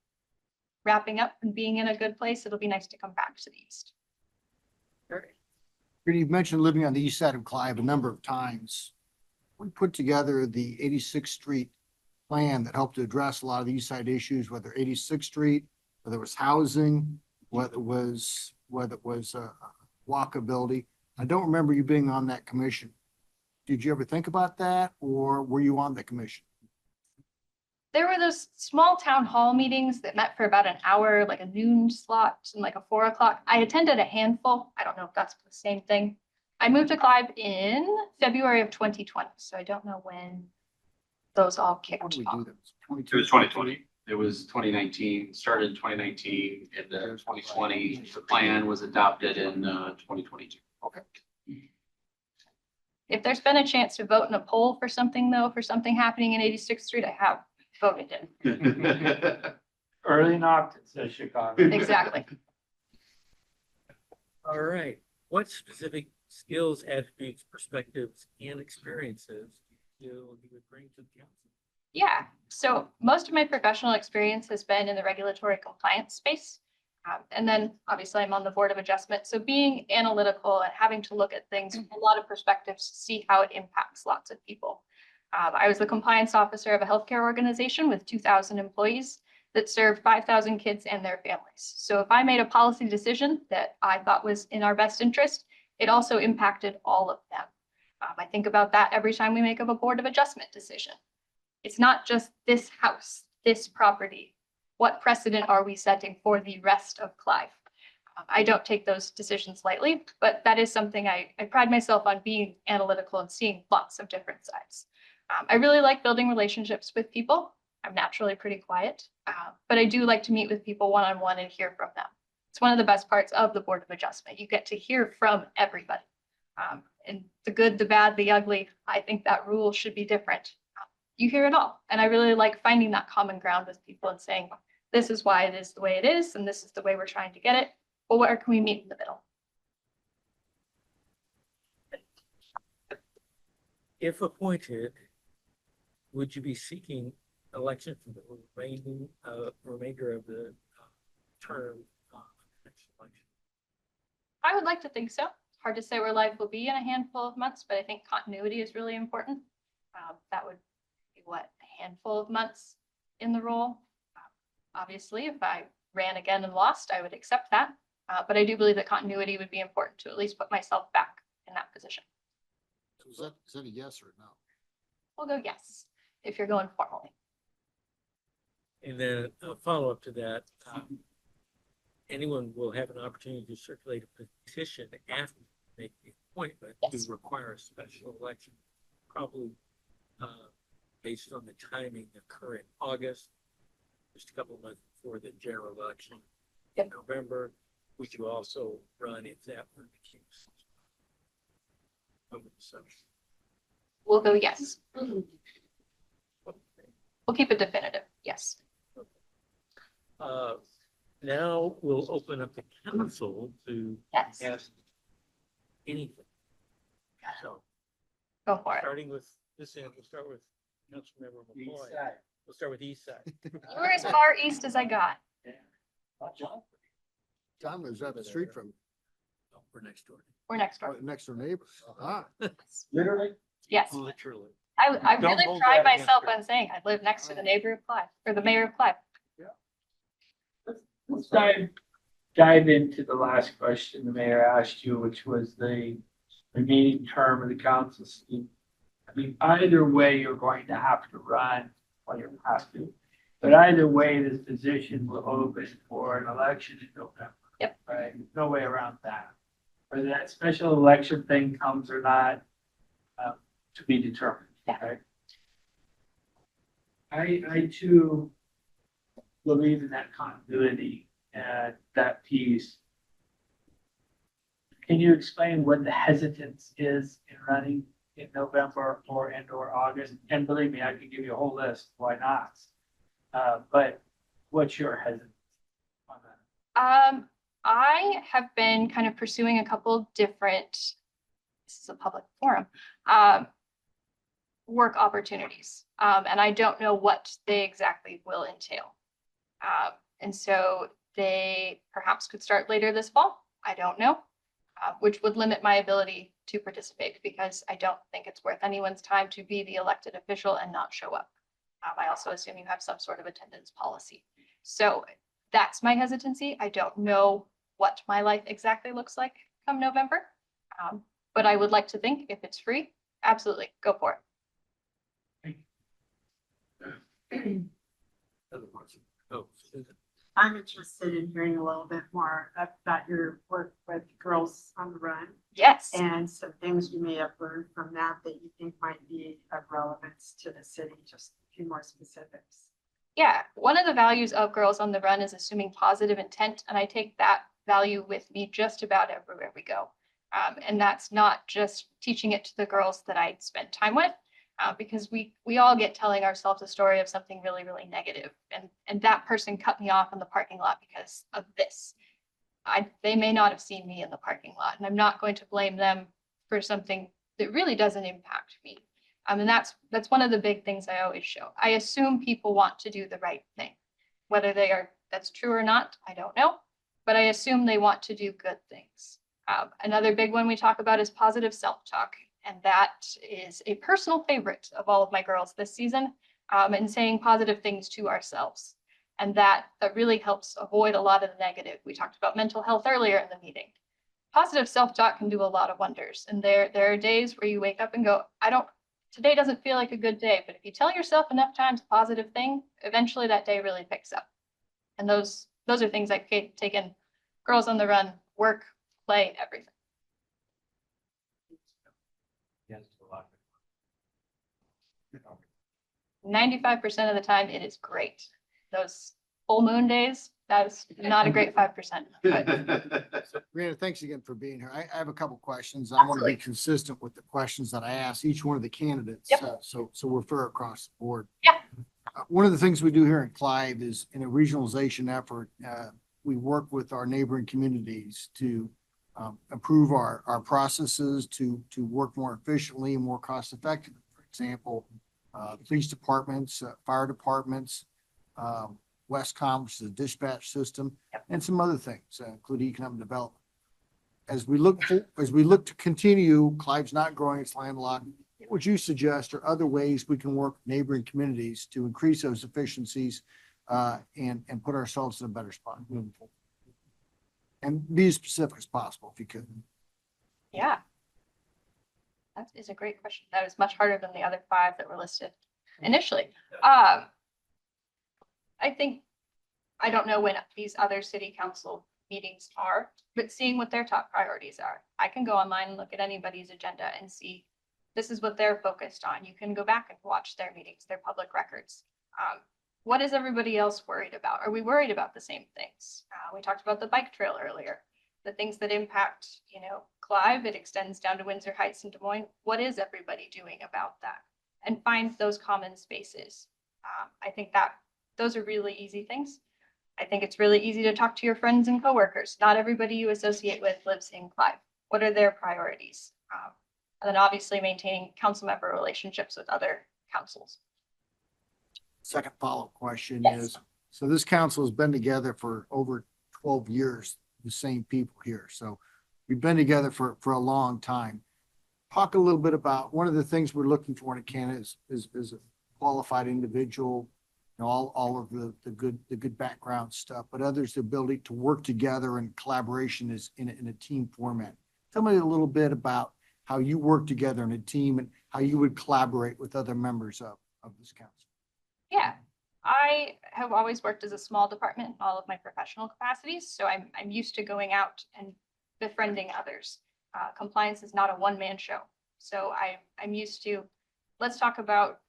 S15: wrapping up and being in a good place, it'll be nice to come back to the east.
S3: You've mentioned living on the east side of Clive a number of times. We put together the 86th Street plan that helped to address a lot of the east side issues, whether 86th Street, whether it was housing, whether it was walkability. I don't remember you being on that commission. Did you ever think about that, or were you on the commission?
S15: There were those small town hall meetings that met for about an hour, like a noon slot and like a 4 o'clock. I attended a handful. I don't know if that's the same thing. I moved to Clive in February of 2020, so I don't know when those all kicked off.
S12: It was 2020. It was 2019, started in 2019, and 2020, the plan was adopted in 2022.
S3: Okay.
S15: If there's been a chance to vote in a poll for something though, for something happening in 86th Street, I have voted in.
S6: Early enough, it says Chicago.
S15: Exactly.
S1: All right. What specific skills, attributes, perspectives, and experiences do you feel you would bring to the council?
S15: Yeah, so most of my professional experience has been in the regulatory compliance space. And then obviously I'm on the Board of Adjustment. So being analytical and having to look at things from a lot of perspectives to see how it impacts lots of people. I was the compliance officer of a healthcare organization with 2,000 employees that served 5,000 kids and their families. So if I made a policy decision that I thought was in our best interest, it also impacted all of them. I think about that every time we make a Board of Adjustment decision. It's not just this house, this property. What precedent are we setting for the rest of Clive? I don't take those decisions lightly, but that is something I pride myself on, being analytical and seeing lots of different sides. I really like building relationships with people. I'm naturally pretty quiet, but I do like to meet with people one-on-one and hear from them. It's one of the best parts of the Board of Adjustment. You get to hear from everybody. And the good, the bad, the ugly, I think that rule should be different. You hear it all. And I really like finding that common ground with people and saying, this is why it is the way it is, and this is the way we're trying to get it. Well, where can we meet in the middle?
S1: If appointed, would you be seeking election for the remainder of the term? Next election?
S15: I would like to think so. Hard to say where life will be in a handful of months, but I think continuity is really important. That would be what, a handful of months in the role. Obviously, if I ran again and lost, I would accept that. But I do believe that continuity would be important to at least put myself back in that position.
S3: So is that a yes or a no?
S15: We'll go yes, if you're going formally.
S1: And then a follow-up to that, anyone will have an opportunity to circulate a petition after making the appointment
S15: Yes.
S1: to require a special election, probably based on the timing occur in August, just a couple of months before the general election in November. Would you also run if that were the case?
S15: We'll go yes. We'll keep it definitive, yes.
S1: Now we'll open up the council to
S15: Yes.
S1: ask anything. So,
S15: Go for it.
S1: starting with this end, we'll start with Councilmember McCoy. We'll start with East Side.
S15: You were as far east as I got.
S3: John lives up the street from,
S1: Oh, we're next door.
S15: We're next door.
S3: next door neighbors. Ah,
S6: Literally?
S15: Yes.
S1: Literally.
S15: I
S1: Don't
S15: really
S1: hold
S15: pride
S1: that against
S15: myself
S1: her.
S15: on saying I live next to the neighbor of Clive, or the mayor of Clive.
S6: Let's dive into the last question the mayor asked you, which was the remaining term of the council seat. I mean, either way, you're going to have to run, well, you have to, but either way, this position will open for an election in November.
S15: Yep.
S6: Right, There's no way around that. Whether that special election thing comes or not, to be determined,
S15: Yeah.
S6: right? I too believe in that continuity and that piece. Can you explain what the hesitance is in running in November or August? And believe me, I can give you a whole list, why not? But what's your hesitance on that?
S15: I have been kind of pursuing a couple different, this is a public forum, work opportunities. And I don't know what they exactly will entail. And so they perhaps could start later this fall. I don't know, which would limit my ability to participate because I don't think it's worth anyone's time to be the elected official and not show up. I also assume you have some sort of attendance policy. So that's my hesitancy. I don't know what my life exactly looks like come November. But I would like to think if it's free, absolutely, go for it.
S1: Oh, Susan.
S7: I'm interested in hearing a little bit more about your work with Girls on the Run
S15: Yes.
S7: and some things you may have learned from that that you think might be of relevance to the city. Just a few more specifics.
S15: Yeah, one of the values of Girls on the Run is assuming positive intent, and I take that value with me just about everywhere we go. And that's not just teaching it to the girls that I spend time with, because we all get telling ourselves a story of something really, really negative. And that person cut me off in the parking lot because of this. They may not have seen me in the parking lot, and I'm not going to blame them for something that really doesn't impact me. And that's one of the big things I always show. I assume people want to do the right thing. Whether that's true or not, I don't know, but I assume they want to do good things. Another big one we talk about is positive self-talk. And that is a personal favorite of all of my girls this season, and saying positive things to ourselves. And that really helps avoid a lot of the negative. We talked about mental health earlier in the meeting. Positive self-talk can do a lot of wonders. And there are days where you wake up and go, today doesn't feel like a good day. But if you tell yourself enough times a positive thing, eventually that day really picks up. And those are things I've taken Girls on the Run, work, play, everything. 95% of the time, it is great. Those full moon days, that is not a great 5%.
S3: Brianna, thanks again for being here. I have a couple questions. I want to be consistent with the questions that I ask each one of the candidates.
S15: Yep.
S3: So we're fair across the board.
S15: Yeah.
S3: One of the things we do here in Clive is in a regionalization effort, we work with our neighboring communities to improve our processes to work more efficiently and more cost effectively. For example, police departments, fire departments, Westcom, which is a dispatch system, and some other things, including economic development. As we look to continue, Clive's not growing, it's landlocked. What would you suggest are other ways we can work with neighboring communities to increase those efficiencies and put ourselves in a better spot moving forward? And be as specific as possible if you could.
S15: Yeah. That is a great question. That is much harder than the other 5 that were listed initially. I think, I don't know when these other city council meetings are, but seeing what their top priorities are. I can go online and look at anybody's agenda and see this is what they're focused on. You can go back and watch their meetings, their public records. What is everybody else worried about? Are we worried about the same things? We talked about the bike trail earlier, the things that impact, Clive, it extends down to Windsor Heights and Des Moines. What is everybody doing about that? And find those common spaces. I think that those are really easy things. I think it's really easy to talk to your friends and coworkers. Not everybody you associate with lives in Clive. What are their priorities? And then obviously maintaining council member relationships with other councils.
S3: Second follow-up question
S15: Yes.
S3: is, so this council has been together for over 12 years, the same people here. So we've been together for a long time. Talk a little bit about, one of the things we're looking for in a candidate is a qualified individual, all of the good background stuff, but others, the ability to work together and collaboration is in a team format. Tell me a little bit about how you work together in a team and how you would collaborate with other members of this council.
S15: Yeah, I have always worked as a small department in all of my professional capacities, so I'm used to going out and befriending others. Compliance is not a one-man show, so I'm used to, let's talk about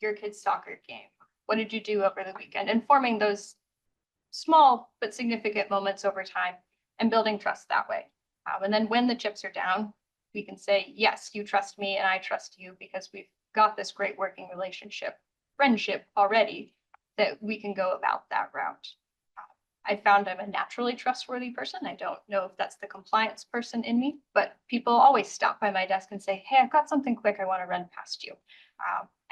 S15: your kid's soccer game. What did you do over the weekend? And forming those small but significant moments over time and building trust that way. And then when the chips are down, we can say, yes, you trust me and I trust you because we've got this great working relationship, friendship already, that we can go about that route. I found I'm a naturally trustworthy person. I don't know if that's the compliance person in me, but people always stop by my desk and say, hey, I've got something quick I want to run past you.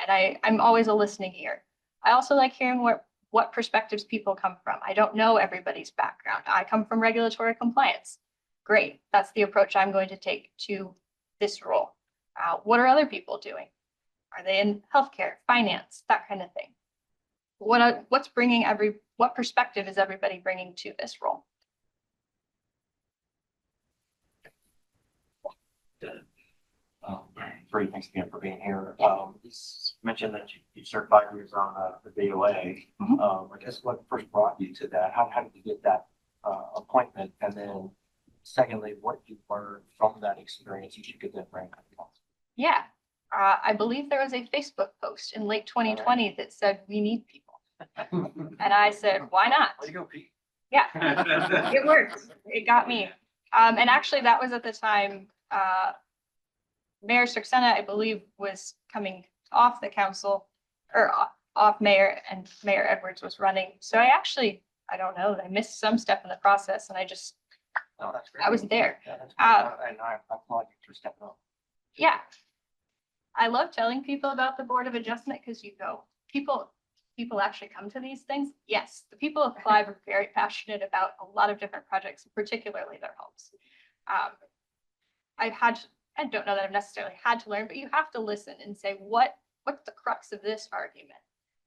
S15: And I'm always a listening ear. I also like hearing what perspectives people come from. I don't know everybody's background. I come from regulatory compliance. Great. That's the approach I'm going to take to this role. What are other people doing? Are they in healthcare, finance, that kind of thing? What perspective is everybody bringing to this role?
S13: Great, thanks again for being here. You mentioned that you served 5 years on the DOA. I guess what first brought you to that? How did you get that appointment? And then secondly, what you learned from that experience you could then bring to the council?
S15: Yeah, I believe there was a Facebook post in late 2020 that said, we need people. And I said, why not?
S13: Way to go, Pete.
S15: Yeah, it worked. It got me. And actually that was at the time, Mayor Saxena, I believe, was coming off the council or off mayor, and Mayor Edwards was running. So I don't know, I missed some step in the process and I
S13: Oh, that's great.
S15: was there.
S13: Yeah, that's great. And I applaud you for stepping up.
S15: Yeah. I love telling people about the Board of Adjustment because people actually come to these things. Yes, the people of Clive are very passionate about a lot of different projects, particularly their homes. I don't know that I've necessarily had to learn, but you have to listen and say, what's the crux of this argument?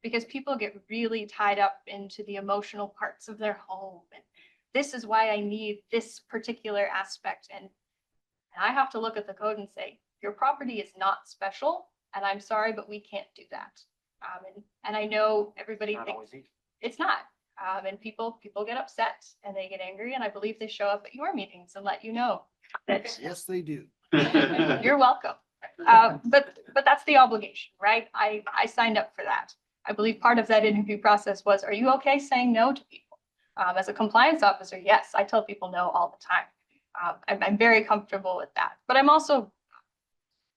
S15: Because people get really tied up into the emotional parts of their home. And this is why I need this particular aspect. And I have to look at the code and say, your property is not special. And I'm sorry, but we can't do that. And I know everybody
S13: Not
S15: thinks
S13: always easy.
S15: it's not. And people get upset and they get angry. And I believe they show up at your meetings and let you know that
S3: Yes, they do.
S15: you're welcome. But that's the obligation, right? I signed up for that. I believe part of that interview process was, are you okay saying no to people? As a compliance officer, yes, I tell people no all the time. I'm very comfortable with that. But I'm also,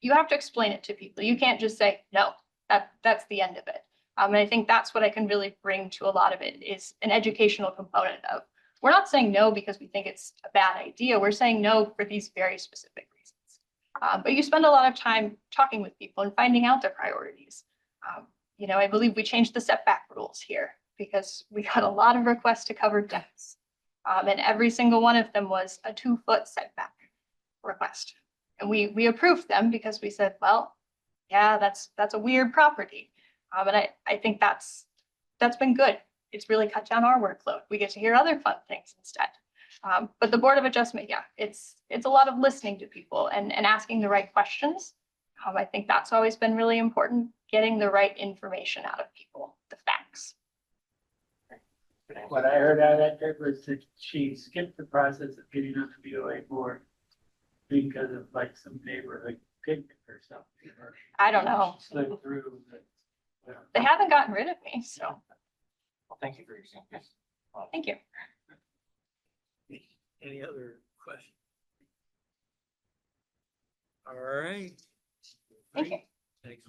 S15: you have to explain it to people. You can't just say, no, that's the end of it. And I think that's what I can really bring to a lot of it is an educational component of we're not saying no because we think it's a bad idea. We're saying no for these very specific reasons. But you spend a lot of time talking with people and finding out their priorities. You know, I believe we changed the setback rules here because we got a lot of requests to cover decks. And every single one of them was a 2-foot setback request. And we approved them because we said, well, yeah, that's a weird property. And I think that's been good. It's really cut down our workload. We get to hear other fun things instead. But the Board of Adjustment, yeah, it's a lot of listening to people and asking the right questions. I think that's always been really important, getting the right information out of people, the facts.
S6: What I heard out of that trip was that she skipped the process of getting on the BOA board because of like some neighborhood picnic or something. Or
S15: I don't know.
S6: Slid through.
S15: They haven't gotten rid of me, so
S13: Well, thank you for your example.
S15: thank you.
S1: Any other questions? All right.
S15: Thank you.
S1: Thanks.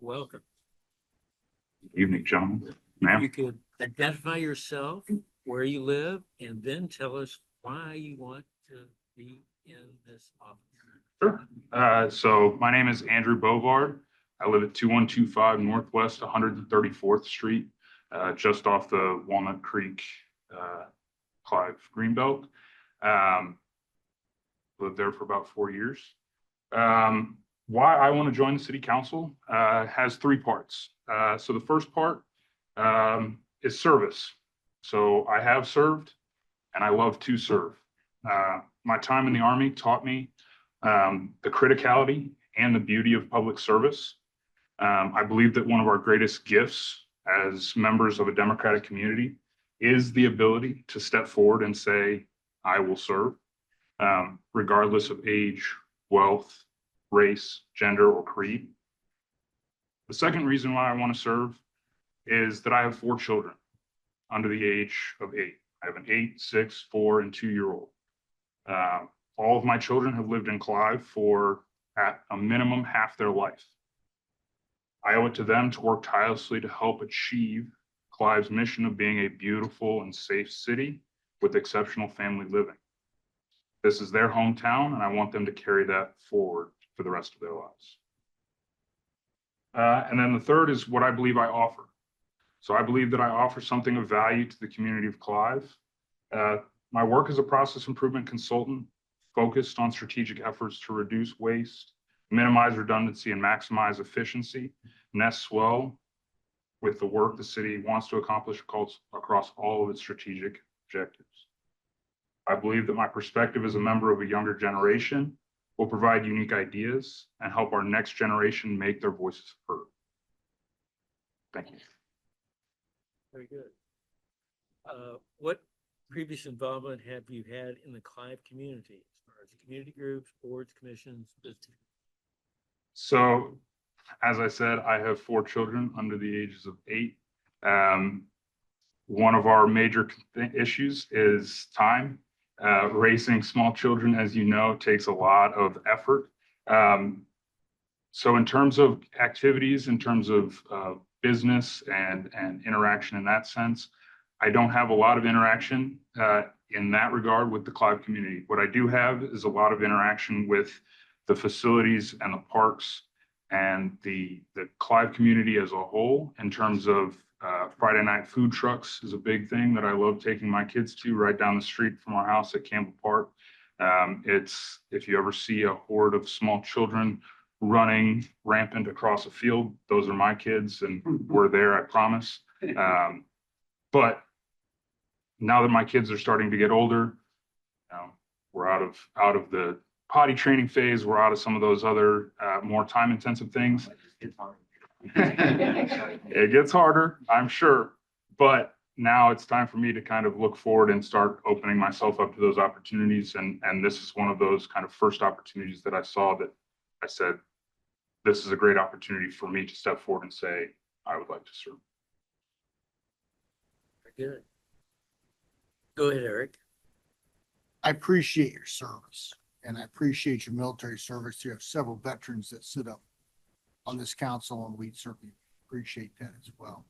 S1: Welcome.
S16: Evening, gentlemen.
S1: If
S16: Ma'am.
S1: you could identify yourself, where you live, and then tell us why you want to be in this office.
S16: Sure. So my name is Andrew Bovard. I live at 2125 Northwest 134th Street, just off the Walnut Creek, Clive Greenbelt. Lived there for about 4 years. Why I want to join the city council has 3 parts. So the first part is service. So I have served and I love to serve. My time in the Army taught me the criticality and the beauty of public service. I believe that one of our greatest gifts as members of a democratic community is the ability to step forward and say, I will serve, regardless of age, wealth, race, gender, or creed. The second reason why I want to serve is that I have 4 children under the age of 8. I have an 8, 6, 4, and 2-year-old. All of my children have lived in Clive for at a minimum half their life. I owe it to them to work tirelessly to help achieve Clive's mission of being a beautiful and safe city with exceptional family living. This is their hometown, and I want them to carry that forward for the rest of their lives. And then the third is what I believe I offer. So I believe that I offer something of value to the community of Clive. My work as a process improvement consultant focused on strategic efforts to reduce waste, minimize redundancy, and maximize efficiency nests well with the work the city wants to accomplish across all of its strategic objectives. I believe that my perspective as a member of a younger generation will provide unique ideas and help our next generation make their voices heard. Thank you.
S1: Very good. What previous involvement have you had in the Clive community as far as community groups, boards, commissions, business?
S16: So, as I said, I have 4 children under the ages of 8. One of our major issues is time. Raising small children, as you know, takes a lot of effort. So in terms of activities, in terms of business and interaction in that sense, I don't have a lot of interaction in that regard with the Clive community. What I do have is a lot of interaction with the facilities and the parks and the Clive community as a whole in terms of Friday night food trucks is a big thing that I love taking my kids to right down the street from our house at Campbell Park. It's, if you ever see a horde of small children running rampant across a field, those are my kids and we're there, I promise. But now that my kids are starting to get older, we're out of the potty training phase. We're out of some of those other more time intensive things. It gets harder, I'm sure, but now it's time for me to kind of look forward and start opening myself up to those opportunities. And this is one of those kind of first opportunities that I saw that I said, this is a great opportunity for me to step forward and say, I would like to serve.
S1: Good. Go ahead, Eric.
S3: I appreciate your service and I appreciate your military service. You have several veterans that sit up on this council and we certainly appreciate that as well.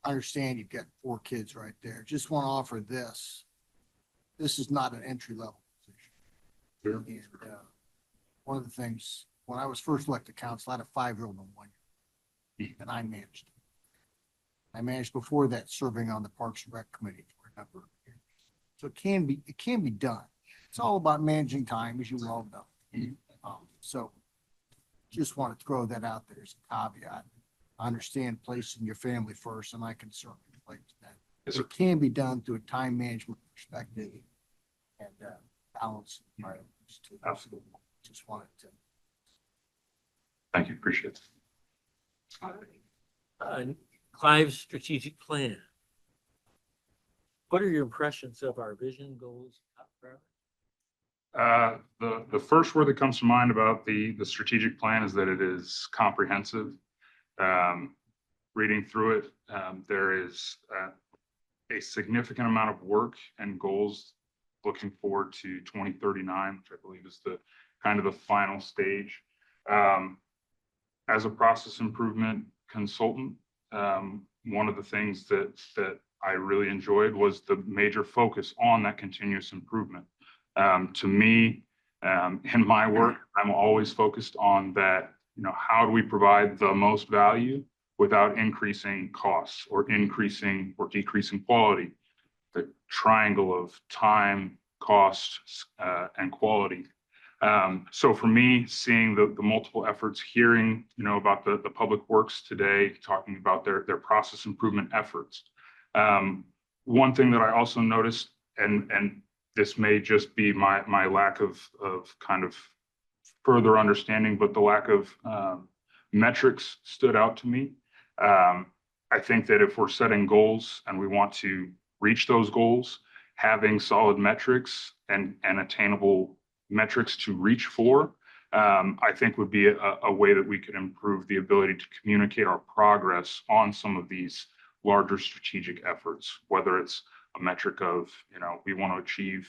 S3: I understand you've got 4 kids right there. Just want to offer this. This is not an entry level position.
S16: Sure.
S3: And one of the things, when I was first elected council, I had a 5-year-old and 1-year, and I managed it. I managed before that serving on the Parks and Rec Committee for a number of years. So it can be done. It's all about managing time, as you well know. So just want to throw that out there as a caveat. I understand placing your family first, and I can certainly relate to that.
S16: Yes,
S3: It can be done through a time management perspective and balance.
S16: Absolutely.
S3: Just wanted to.
S16: Thank you. Appreciate it.
S1: Clive's strategic plan. What are your impressions of our vision, goals?
S16: The first word that comes to mind about the strategic plan is that it is comprehensive. Reading through it, there is a significant amount of work and goals looking forward to 2039, which I believe is the kind of the final stage. As a process improvement consultant, one of the things that I really enjoyed was the major focus on that continuous improvement. To me, in my work, I'm always focused on that, how do we provide the most value without increasing costs or increasing or decreasing quality? The triangle of time, cost, and quality. So for me, seeing the multiple efforts, hearing, about the Public Works today, talking about their process improvement efforts. One thing that I also noticed, and this may just be my lack of kind of further understanding, but the lack of metrics stood out to me. I think that if we're setting goals and we want to reach those goals, having solid metrics and attainable metrics to reach for, I think would be a way that we could improve the ability to communicate our progress on some of these larger strategic efforts, whether it's a metric of, we want to achieve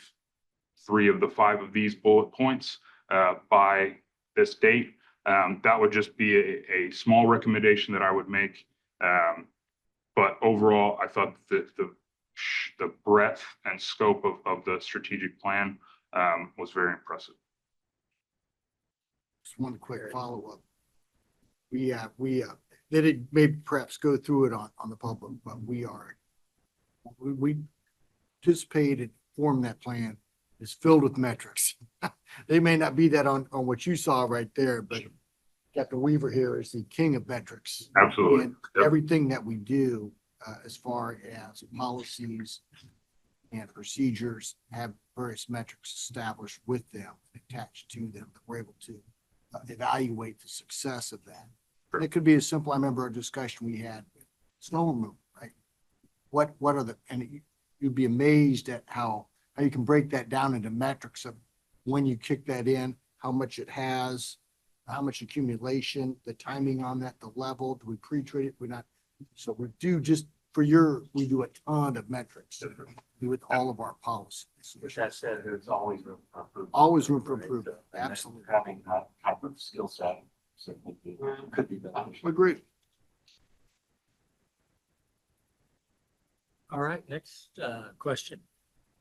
S16: 3 of the 5 of these bullet points by this date. That would just be a small recommendation that I would make. But overall, I thought that the breadth and scope of the strategic plan was very impressive.
S3: Just one quick follow-up. We did maybe perhaps go through it on the public, but we anticipated form that plan is filled with metrics. They may not be that on what you saw right there, but Captain Weaver here is the king of metrics.
S16: Absolutely.
S3: And
S16: Yep.
S3: everything that we do as far as policies and procedures have various metrics established with them, attached to them, that we're able to evaluate the success of that. And it could be as simple, I remember a discussion we had with snow removal, right? What are and you'd be amazed at how you can break that down into metrics of when you kick that in, how much it has, how much accumulation, the timing on that, the level, do we pre-treat it, we're not. So we do just we do a ton of metrics with all of our policies.
S13: With that said, there's always room for improvement.
S3: Always room for improvement, absolutely.
S13: Having that type of skill set certainly could be beneficial.
S3: Agreed.
S1: All right, next question.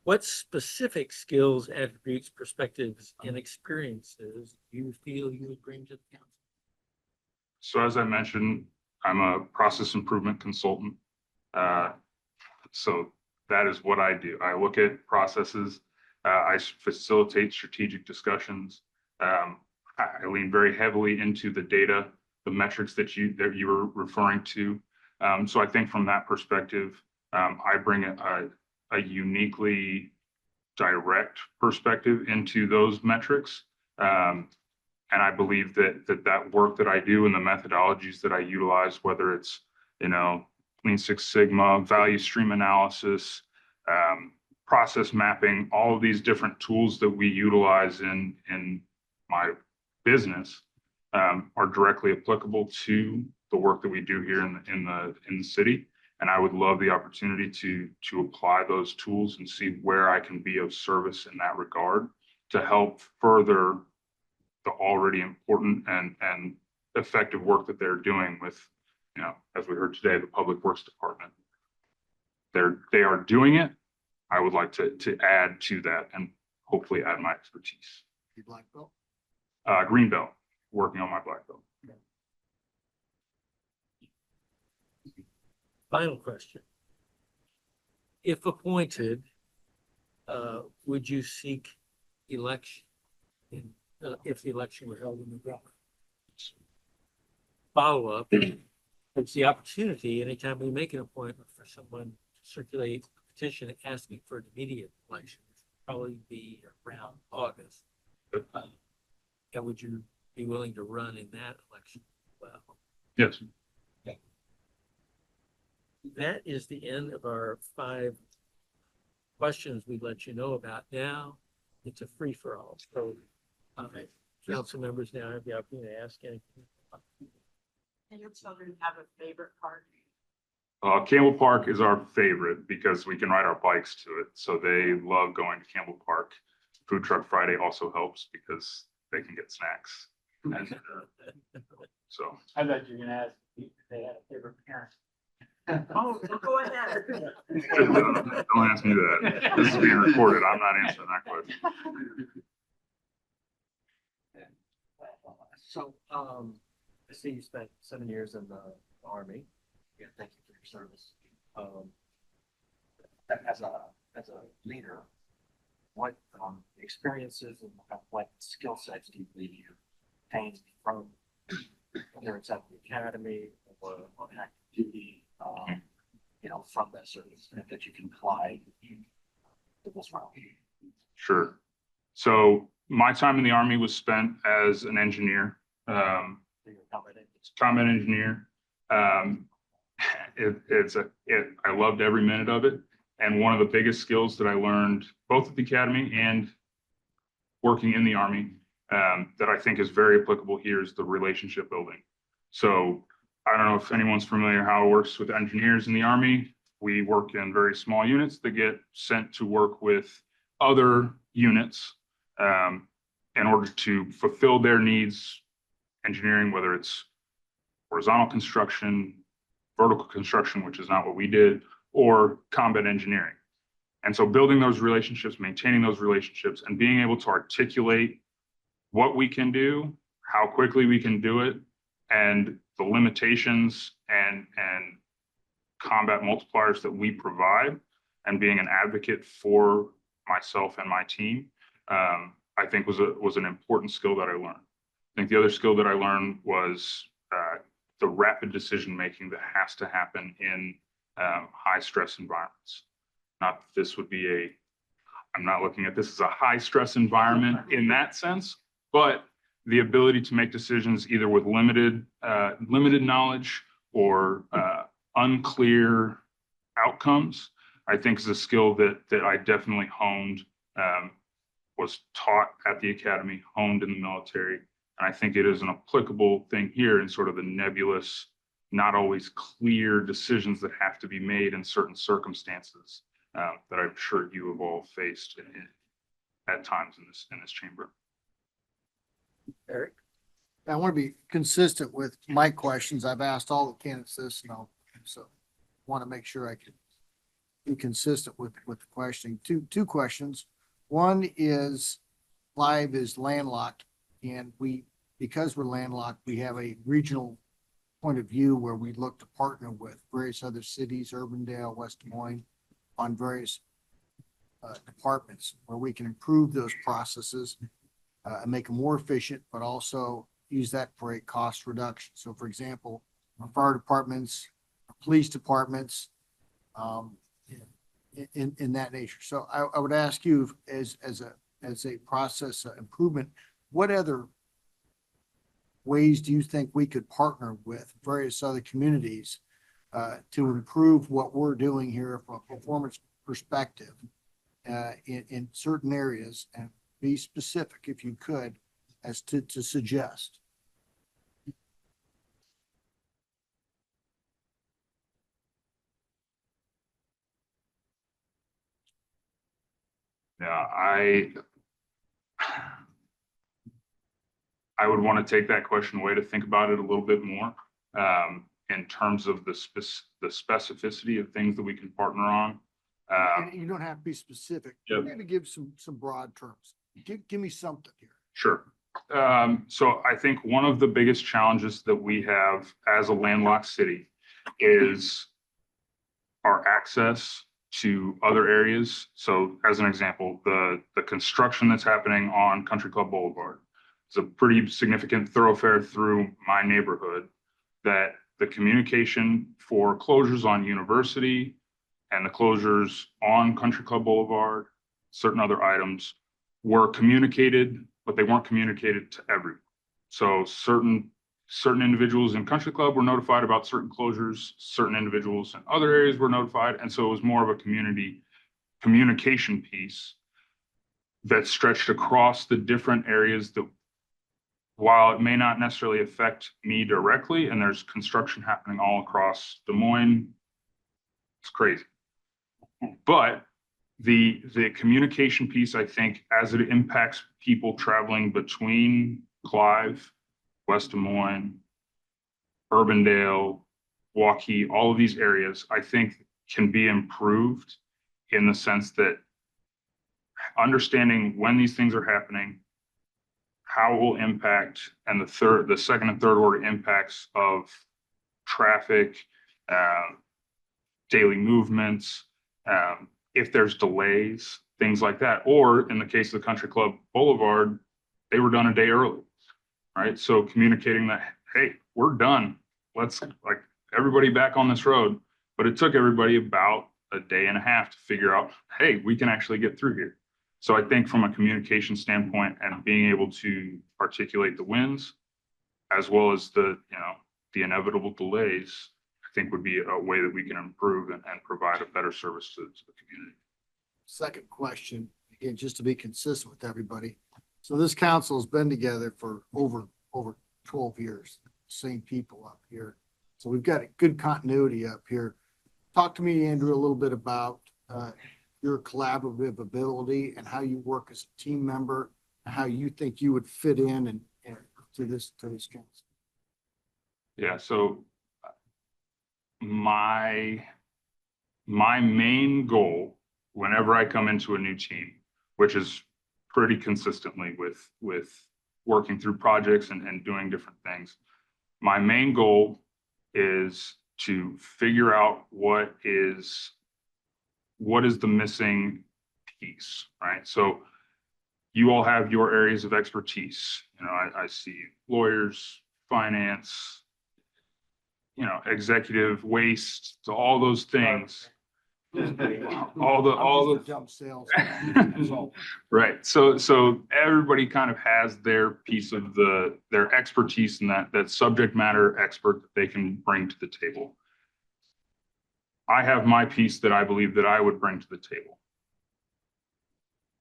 S1: What specific skills, attributes, perspectives, and experiences do you feel you would bring to the council?
S16: So as I mentioned, I'm a process improvement consultant. So that is what I do. I look at processes. I facilitate strategic discussions. I lean very heavily into the data, the metrics that you were referring to. So I think from that perspective, I bring a a uniquely direct perspective into those metrics. And I believe that work that I do and the methodologies that I utilize, whether it's, Lean Six Sigma, value stream analysis, process mapping, all of these different tools that we utilize in my business, are directly applicable to the work that we do here in the city. And I would love the opportunity to apply those tools and see where I can be of service in that regard to help further the already important and effective work that they're doing with, as we heard today, the Public Works Department. They are doing it. I would like to add to that and hopefully add my expertise.
S3: You black belt?
S16: Green belt, working on my black belt.
S1: Final question. If appointed, would you seek election if the election were held in November? Follow-up, it's the opportunity, anytime we make an appointment for someone to circulate a petition asking for an immediate election, which would probably be around August. And would you be willing to run in that election? Well,
S16: Yes.
S1: that is the end of our 5 questions we let you know about. Now it's a free-for-all. So, council members now have the opportunity to ask anything.
S7: And your children have a favorite park?
S16: Campbell Park is our favorite because we can ride our bikes to it. So they love going to Campbell Park. Food Truck Friday also helps because they can get snacks. And, so
S6: I thought you were gonna ask if they had a favorite parent.
S7: Oh, go ahead.
S16: don't ask me that. This is being recorded. I'm not answering that question.
S13: So, I see you spent 7 years in the Army. Yeah, thank you for your service. As a leader, what experiences and what skill sets do you believe you obtained from, whether it's at the academy or on active duty, from that service that you can apply to this role?
S16: Sure. So my time in the Army was spent as an engineer, combat engineer. I loved every minute of it. And one of the biggest skills that I learned both at the academy and working in the Army, that I think is very applicable here is the relationship building. So I don't know if anyone's familiar how it works with engineers in the Army. We work in very small units that get sent to work with other units in order to fulfill their needs, engineering, whether it's horizontal construction, vertical construction, which is not what we did, or combat engineering. And so building those relationships, maintaining those relationships, and being able to articulate what we can do, how quickly we can do it, and the limitations and combat multipliers that we provide, and being an advocate for myself and my team, I think was an important skill that I learned. I think the other skill that I learned was the rapid decision-making that has to happen in high-stress environments. Not that this would be I'm not looking at this as a high-stress environment in that sense, but the ability to make decisions either with limited knowledge or unclear outcomes, I think is a skill that I definitely honed, was taught at the academy, honed in the military. And I think it is an applicable thing here in sort of the nebulous, not always clear decisions that have to be made in certain circumstances that I'm sure you have all faced at times in this chamber.
S1: Eric?
S3: I want to be consistent with my questions. I've asked all the candidates this, so want to make sure I can be consistent with the questioning. Two questions. One is Clive is landlocked, and because we're landlocked, we have a regional point of view where we look to partner with various other cities, Urbandale, West Des Moines, on various departments where we can improve those processes and make them more efficient, but also use that for a cost reduction. So for example, our fire departments, our police departments, in that nature. So I would ask you as a process improvement, what other ways do you think we could partner with various other communities to improve what we're doing here from a performance perspective in certain areas, and be specific if you could as to suggest?
S16: Yeah, I would want to take that question away to think about it a little bit more, in terms of the specificity of things that we can partner on.
S3: And you don't have to be specific.
S16: Yep.
S3: Maybe give some broad terms. Give me something here.
S16: Sure. So I think one of the biggest challenges that we have as a landlocked city is our access to other areas. So as an example, the construction that's happening on Country Club Boulevard is a pretty significant thoroughfare through my neighborhood, that the communication for closures on University and the closures on Country Club Boulevard, certain other items were communicated, but they weren't communicated to everyone. So certain individuals in Country Club were notified about certain closures, certain individuals in other areas were notified. And so it was more of a community communication piece that stretched across the different areas that, while it may not necessarily affect me directly, and there's construction happening all across Des Moines, it's crazy. But the communication piece, I think, as it impacts people traveling between Clive, West Des Moines, Urbandale, Waukee, all of these areas, I think can be improved in the sense that understanding when these things are happening, how it will impact, and the second and third order impacts of traffic, daily movements, if there's delays, things like that. Or in the case of the Country Club Boulevard, they were done a day early, right? So communicating that, hey, we're done. Let's like everybody back on this road. But it took everybody about a day and a half to figure out, hey, we can actually get through here. So I think from a communication standpoint and being able to articulate the wins, as well as the inevitable delays, I think would be a way that we can improve and provide a better service to the community.
S3: Second question, again, just to be consistent with everybody. So this council has been together for over 12 years, same people up here. So we've got a good continuity up here. Talk to me, Andrew, a little bit about your collaborative ability and how you work as a team member, and how you think you would fit in and to this council.
S16: Yeah, so my main goal whenever I come into a new team, which is pretty consistently with working through projects and doing different things, my main goal is to figure out what is the missing piece, right? So you all have your areas of expertise. I see lawyers, finance, executive, waste, so all those things. all the
S3: dumb sales.
S16: Right. So everybody kind of has their piece of their expertise and that subject matter expert that they can bring to the table. I have my piece that I believe that I would bring to the table.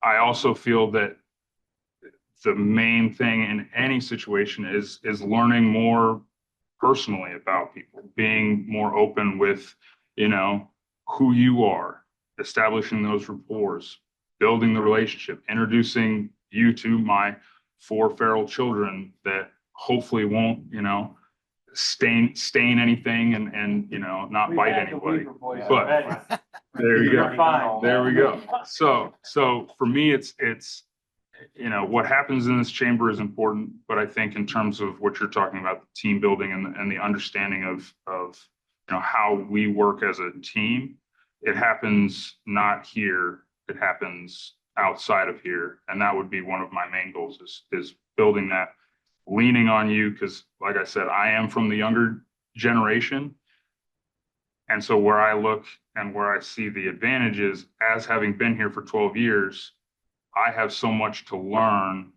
S16: I also feel that the main thing in any situation is learning more personally about people, being more open with, who you are, establishing those rapports, building the relationship, introducing you to my 4 feral children that hopefully won't, stain anything and not bite anybody. But there you go. There we go. So for me, it's what happens in this chamber is important, but I think in terms of what you're talking about, the team building and the understanding of how we work as a team, it happens not here, it happens outside of here. And that would be one of my main goals is building that, leaning on you, because like I said, I am from the younger generation. And so where I look and where I see the advantages, as having been here for 12 years, I have so much to learn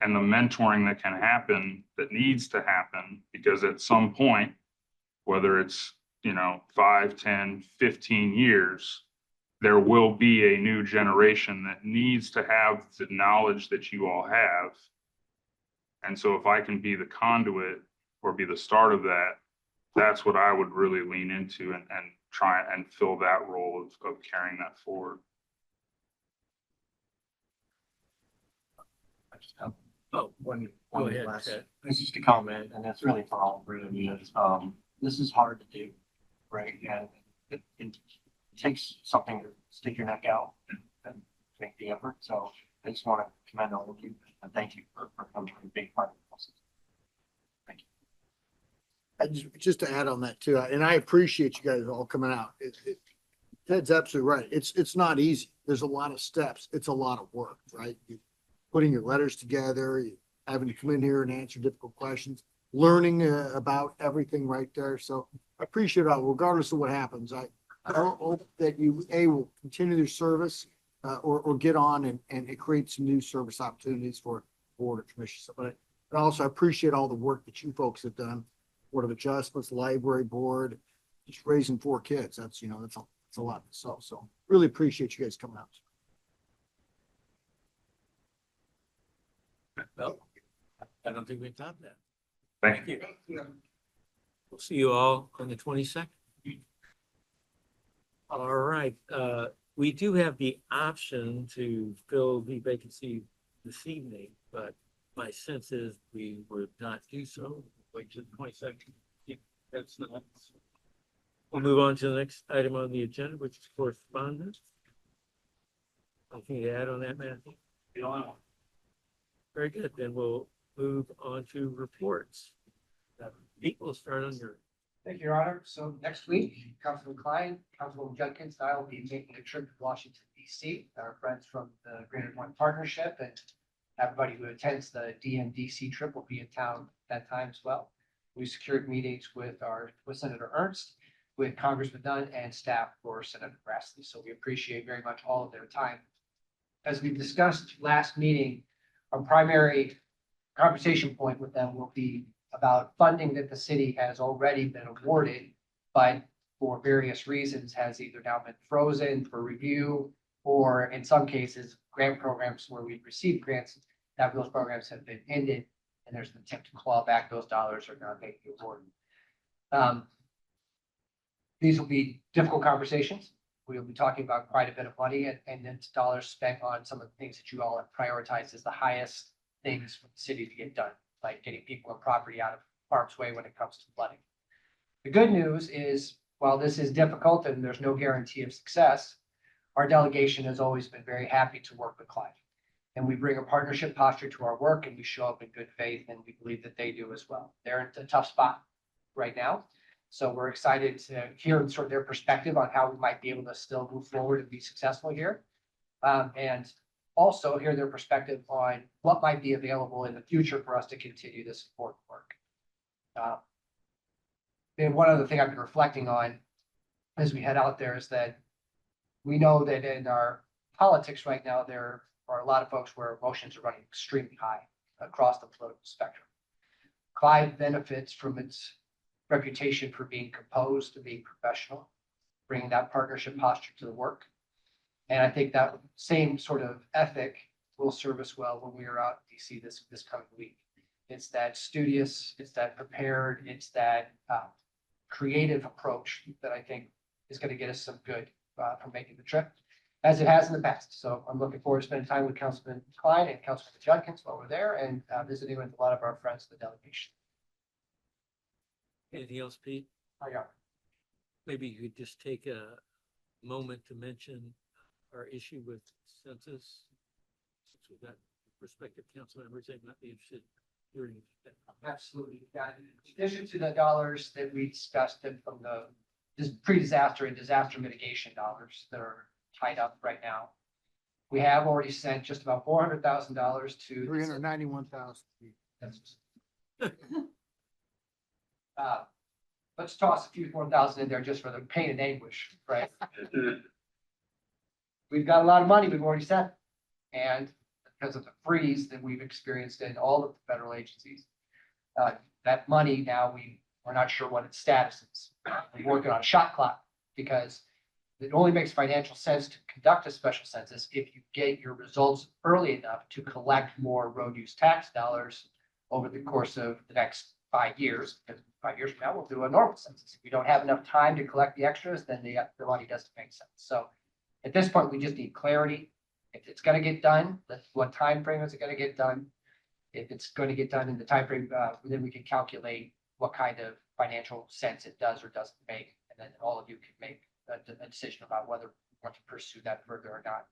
S16: and the mentoring that can happen, that needs to happen, because at some point, whether it's, 5, 10, 15 years, there will be a new generation that needs to have the knowledge that you all have. And so if I can be the conduit or be the start of that, that's what I would really lean into and try and fill that role of carrying that forward.
S13: I just have
S1: Oh,
S13: one
S1: go ahead,
S13: last,
S1: Ted.
S13: this is to comment, and that's really for all three of you. This is hard to do, right? And it takes something to stick your neck out and make the effort. So I just want to commend all of you and thank you for coming to be part of the process. Thank you.
S3: Just to add on that too, and I appreciate you guys all coming out. Ted's absolutely right. It's not easy. There's a lot of steps. It's a lot of work, right? Putting your letters together, having to come in here and answer difficult questions, learning about everything right there. So I appreciate it all, regardless of what happens. I hope that you will continue your service or get on and it creates some new service opportunities for board or commission. But also I appreciate all the work that you folks have done. Board of Adjustments, Library Board, just raising 4 kids. That's a lot. So really appreciate you guys coming out.
S1: Well, I don't think we've done that.
S16: Thank you.
S1: We'll see you all on the 22nd. All right, we do have the option to fill the vacancy this evening, but my sense is we would not do so. Wait till the 22nd. Yeah, that's not. We'll move on to the next item on the agenda, which is correspondence. Anything to add on that, Matthew? Very good. Then we'll move on to reports. Pete, we'll start on your.
S4: Thank you, Your Honor. So next week, Councilman Klein, Councilwoman Judkins, and I will be making a trip to Washington, D.C. Our friends from the Greater Des Moines Partnership and everybody who attends the DMDC trip will be in town at that time as well. We secured meetings with Senator Ernst, with Congressman Dunn, and staff for Senator Grassley. So we appreciate very much all of their time. As we discussed last meeting, our primary conversation point with them will be about funding that the city has already been awarded, but for various reasons has either now been frozen for review, or in some cases, grant programs where we've received grants, that those programs have been ended, and there's an attempt to claw back those dollars or not make the award. These will be difficult conversations. We will be talking about quite a bit of money and then dollars spent on some of the things that you all have prioritized as the highest things for the city to get done, like getting people and property out of harm's way when it comes to flooding. The good news is, while this is difficult and there's no guarantee of success, our delegation has always been very happy to work with Clive. And we bring a partnership posture to our work and we show up in good faith, and we believe that they do as well. They're in a tough spot right now. So we're excited to hear sort of their perspective on how we might be able to still move forward and be successful here. And also hear their perspective on what might be available in the future for us to continue this important work. And one other thing I've been reflecting on as we head out there is that we know that in our politics right now, there are a lot of folks where emotions are running extremely high across the political spectrum. Clive benefits from its reputation for being composed and being professional, bringing that partnership posture to the work. And I think that same sort of ethic will serve us well when we are out in DC this coming week. It's that studious, it's that prepared, it's that creative approach that I think is going to get us some good from making the trip, as it has in the past. So I'm looking forward to spending time with Councilman Klein and Councilman Judkins while we're there, and visiting with a lot of our friends in the delegation.
S1: Anything else, Pete?
S4: Yeah.
S1: Maybe you could just take a moment to mention our issue with census. Since we've got prospective council members, they might be interested in hearing that.
S4: Absolutely. Yeah. In addition to the dollars that we discussed from the pre-disaster and disaster mitigation dollars that are tied up right now, we have already sent just about $400,000 to 391,000. let's toss a few more thousand in there just for the pain and anguish, right? We've got a lot of money we've already set. And because of the freeze that we've experienced in all of the federal agencies, that money now we're not sure what its status is. We're working on a shot clock because it only makes financial sense to conduct a special census if you get your results early enough to collect more road use tax dollars over the course of the next 5 years. Because 5 years from now, we'll do a normal census. If we don't have enough time to collect the extras, then the money doesn't make sense. So at this point, we just need clarity. If it's gonna get done, what time frame is it gonna get done? If it's going to get done in the time frame, then we can calculate what kind of financial sense it does or doesn't make. And then all of you can make a decision about whether we want to pursue that further or not.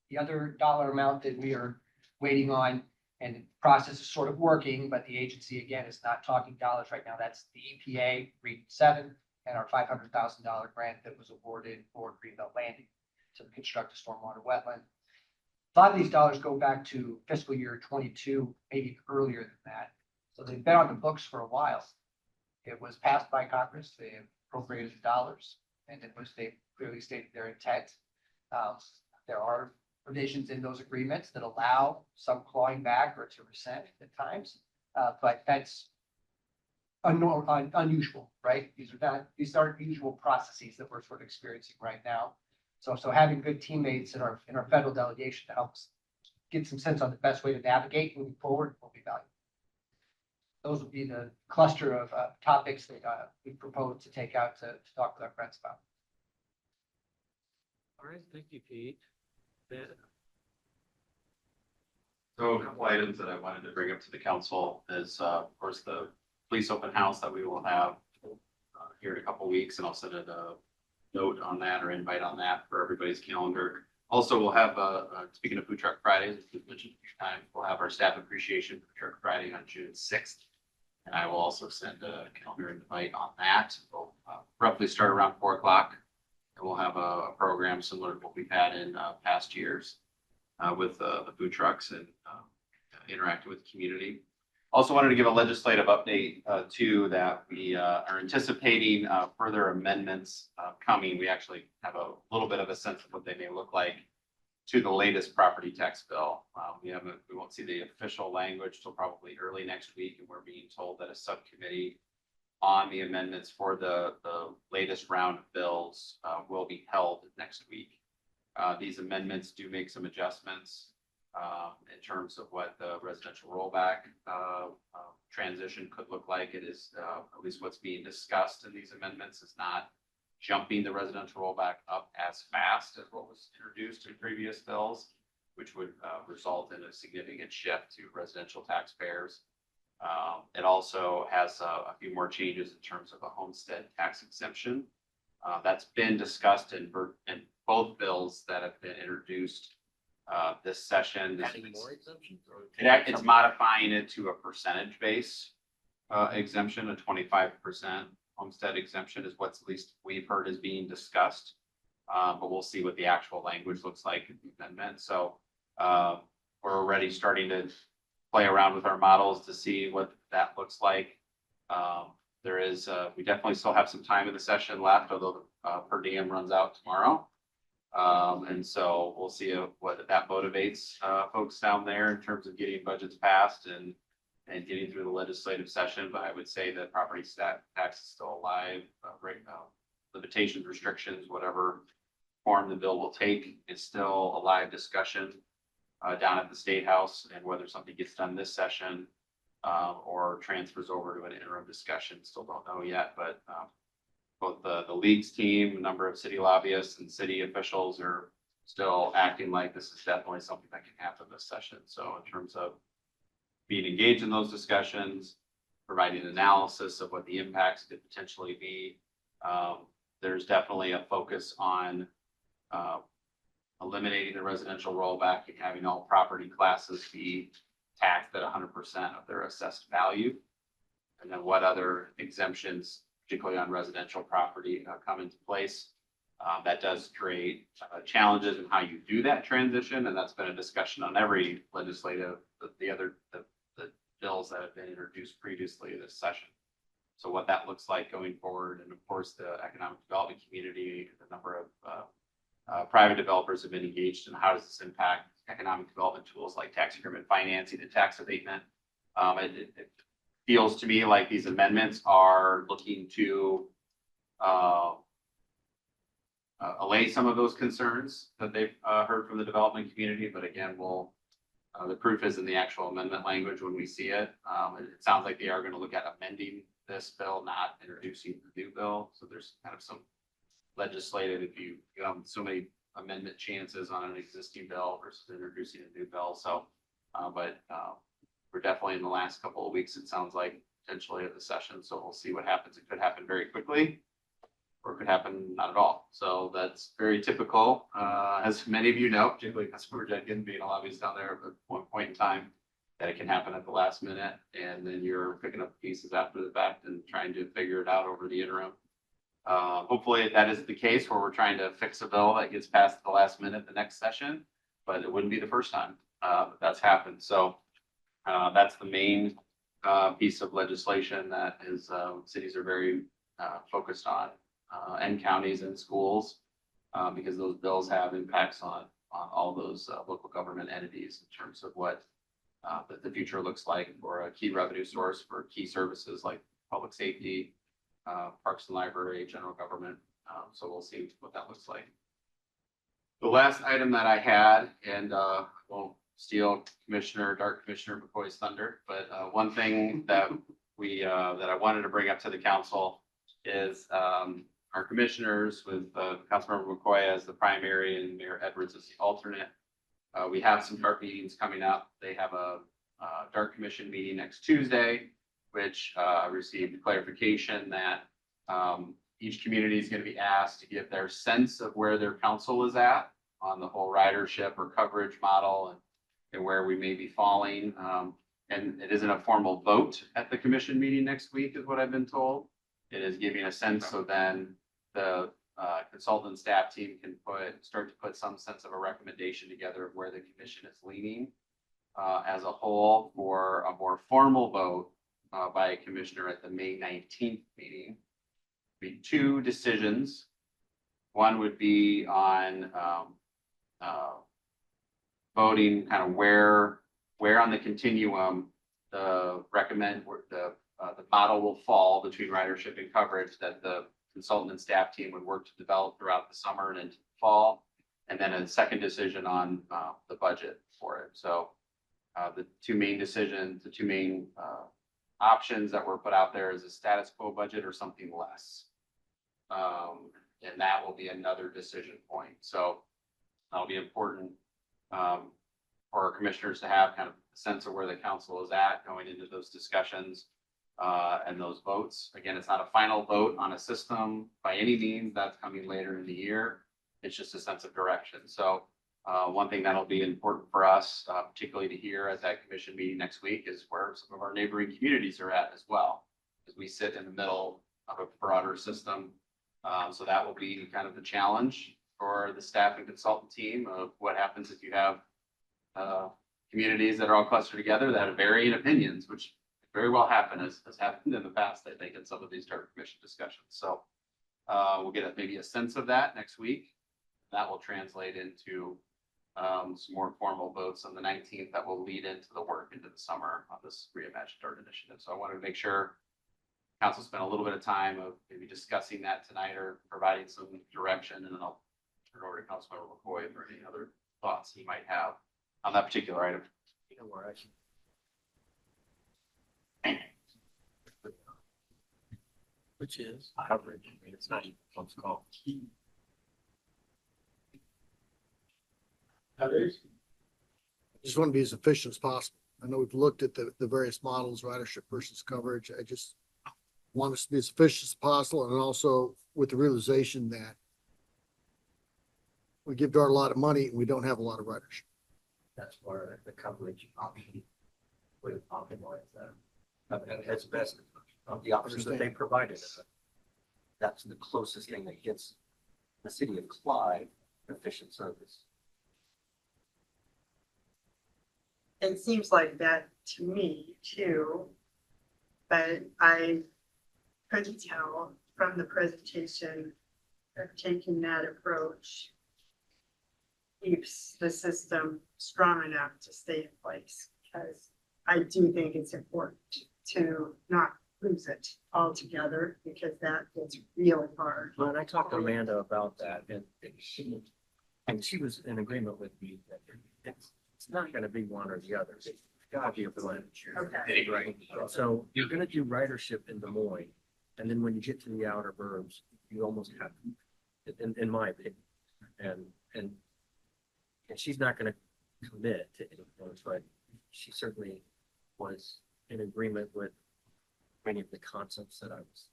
S4: The other dollar amount that we are waiting on, and the process is sort of working, but the agency again is not talking dollars right now. That's the EPA Region 7 and our $500,000 grant that was awarded for Greenbelt Landing to construct a stormwater wetland. A lot of these dollars go back to fiscal year 22, maybe earlier than that. So they've been on the books for a while. It was passed by Congress. They appropriated the dollars, and they clearly stated their intent. There are provisions in those agreements that allow some clawing back or to rescind at times, but that's unusual, right? These aren't usual processes that we're sort of experiencing right now. So having good teammates in our federal delegation to help us get some sense on the best way to navigate moving forward will be valuable. Those would be the cluster of topics that we propose to take out to talk with our friends about.
S1: All right, thank you, Pete. Ben?
S12: So a couple items that I wanted to bring up to the council is, of course, the police open house that we will have here in a couple weeks, and I'll send it a note on that or invite on that for everybody's calendar. Also, we'll have, speaking of Food Truck Fridays, as we mentioned a few times, we'll have our staff appreciation Food Truck Friday on June 6th. And I will also send a calendar invite on that. We'll roughly start around 4 o'clock. And we'll have a program similar to what we've had in past years with the food trucks and interacting with the community. Also wanted to give a legislative update too, that we are anticipating further amendments coming. We actually have a little bit of a sense of what they may look like to the latest property tax bill. We won't see the official language till probably early next week, and we're being told that a subcommittee on the amendments for the latest round of bills will be held next week. These amendments do make some adjustments in terms of what the residential rollback transition could look like. It is, at least what's being discussed in these amendments is not jumping the residential rollback up as fast as what was introduced in previous bills, which would result in a significant shift to residential taxpayers. It also has a few more changes in terms of a homestead tax exemption. That's been discussed in both bills that have been introduced this session. It's modifying it to a percentage base exemption, a 25% homestead exemption is what's at least we've heard is being discussed. But we'll see what the actual language looks like in the amendment. So we're already starting to play around with our models to see what that looks like. We definitely still have some time in the session left, although the per diem runs out tomorrow. And so we'll see what that motivates folks down there in terms of getting budgets passed and getting through the legislative session. But I would say that property tax is still alive right now. Limitations, restrictions, whatever form the bill will take is still a live discussion down at the State House, and whether something gets done this session or transfers over to an interim discussion, still don't know yet. But both the leagues team, a number of city lobbyists and city officials are still acting like this is definitely something that can happen this session. So in terms of being engaged in those discussions, providing analysis of what the impacts could potentially be, there's definitely a focus on eliminating the residential rollback and having all property classes be taxed at 100% of their assessed value. And then what other exemptions, particularly on residential property, come into place. That does create challenges in how you do that transition, and that's been a discussion on every legislative, the bills that have been introduced previously this session. So what that looks like going forward, and of course, the economic development community, the number of private developers have been engaged, and how does this impact economic development tools like tax increment financing and tax abatement? It feels to me like these amendments are looking to allay some of those concerns that they've heard from the development community. But again, the proof is in the actual amendment language when we see it. It sounds like they are going to look at amending this bill, not introducing the new bill. So there's kind of some legislative, if you have so many amendment chances on an existing bill versus introducing a new bill. So, we're definitely in the last couple of weeks, it sounds like, potentially at the session. So we'll see what happens. It could happen very quickly, or it could happen not at all. So that's very typical. As many of you know, particularly Councilmember Jenkins being a lobbyist down there at one point in time, that it can happen at the last minute, and then you're picking up pieces after the fact and trying to figure it out over the interim. Hopefully that isn't the case where we're trying to fix a bill that gets passed at the last minute the next session, but it wouldn't be the first time that's happened. So that's the main piece of legislation that is cities are very focused on, and counties and schools, because those bills have impacts on all those local government entities in terms of what the future looks like for a key revenue source for key services like public safety, parks and library, general government. So we'll see what that looks like. The last item that I had, and won't steal Dark Commissioner McCoy's thunder, but one thing that I wanted to bring up to the council is our commissioners with Councilmember McCoy as the primary and Mayor Edwards as the alternate. We have some DART meetings coming up. They have a DART Commission meeting next Tuesday, which received clarification that each community is going to be asked to give their sense of where their council is at on the whole ridership or coverage model, and where we may be falling. And it isn't a formal vote at the commission meeting next week, is what I've been told. It is giving a sense, so then the consultant staff team can start to put some sense of a recommendation together of where the commission is leaning as a whole, for a more formal vote by a commissioner at the May 19th meeting. Be two decisions. One would be on voting kind of where on the continuum the model will fall between ridership and coverage that the consultant and staff team would work to develop throughout the summer and into the fall. And then a second decision on the budget for it. So the two main options that were put out there is a status quo budget or something less. And that will be another decision point. So that'll be important for our commissioners to have kind of a sense of where the council is at going into those discussions and those votes. Again, it's not a final vote on a system by any means. That's coming later in the year. It's just a sense of direction. So one thing that'll be important for us, particularly to hear at that commission meeting next week, is where some of our neighboring communities are at as well, as we sit in the middle of a broader system. So that will be kind of the challenge for the staff and consultant team of what happens if you have communities that are all clustered together that have varying opinions, which very well happen, as happened in the past, I think, in some of these DART commission discussions. So we'll get maybe a sense of that next week. That will translate into some more formal votes on the 19th that will lead into the work into the summer on this Reimagine DART initiative. So I wanted to make sure council spent a little bit of time of maybe discussing that tonight or providing some direction, and then I'll turn over to Councilmember McCoy for any other thoughts he might have on that particular item.
S13: Which is coverage. I mean, it's not even what's called.
S3: Others?
S17: Just want to be as efficient as possible. I know we've looked at the various models, ridership versus coverage. I just want us to be as efficient as possible, and also with the realization that we give DART a lot of money and we don't have a lot of ridership.
S13: That's where the coverage option would optimize that. And it's best of the options that they provided. That's the closest thing that gets the city of Clyde efficient service.
S7: It seems like that to me too, but I couldn't tell from the presentation of taking that approach keeps the system strong enough to stay in place, because I do think it's important to not lose it altogether, because that gets really hard.
S13: Well, and I talked to Amanda about that, and she was in agreement with me that it's not gonna be one or the other. It's gotta be a blend.
S7: Okay.
S13: Right, so you're gonna do ridership in Des Moines, and then when you get to the outer burbs, you almost have, in my opinion, and she's not gonna commit to anything, but she certainly was in agreement with many of the concepts that I was.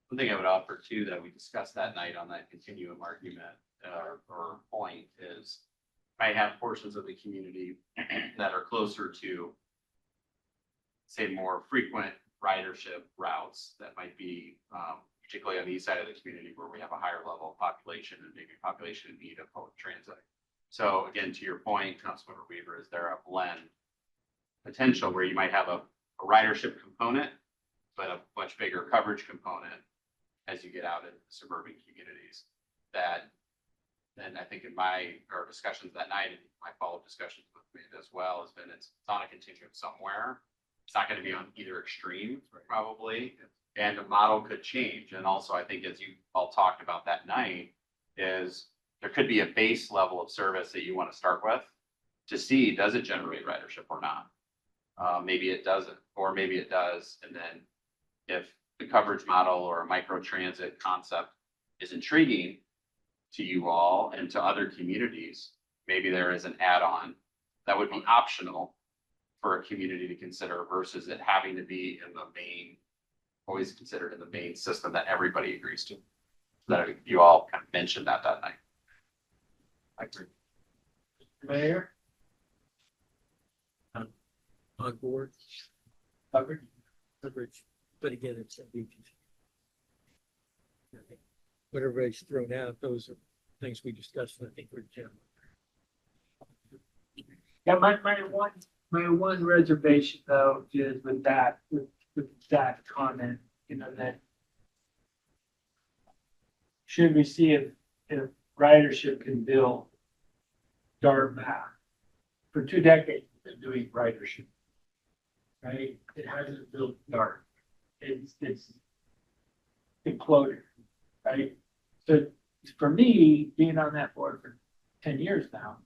S12: One thing I would offer too, that we discussed that night on that continuum argument, or point is, I have portions of the community that are closer to, say, more frequent ridership routes that might be, particularly on the east side of the community where we have a higher level of population and maybe population in need of public transit. So again, to your point, Councilmember Weaver, is there a blend potential where you might have a ridership component, but a much bigger coverage component as you get out in suburban communities? That, and I think in our discussions that night and my follow-up discussions with me as well, has been it's on a continuum somewhere. It's not going to be on either extreme, probably, and the model could change. And also, I think as you all talked about that night, is there could be a base level of service that you want to start with to see, does it generate ridership or not? Maybe it doesn't, or maybe it does. And then if the coverage model or a micro transit concept is intriguing to you all and to other communities, maybe there is an add-on that would be optional for a community to consider versus it having to be in the main, always considered in the main system that everybody agrees to. That you all kind of mentioned that night. I agree.
S6: Mayor?
S1: On board. Coverage, but again, it's what everybody's thrown out, those are things we discussed, and I think we're general.
S6: Yeah, my one reservation though is with that comment, that should we see if ridership can build DART back? For 2 decades, we've been doing ridership. Right? It hasn't built DART. It's imploded, right? So for me, being on that board for 10 years now,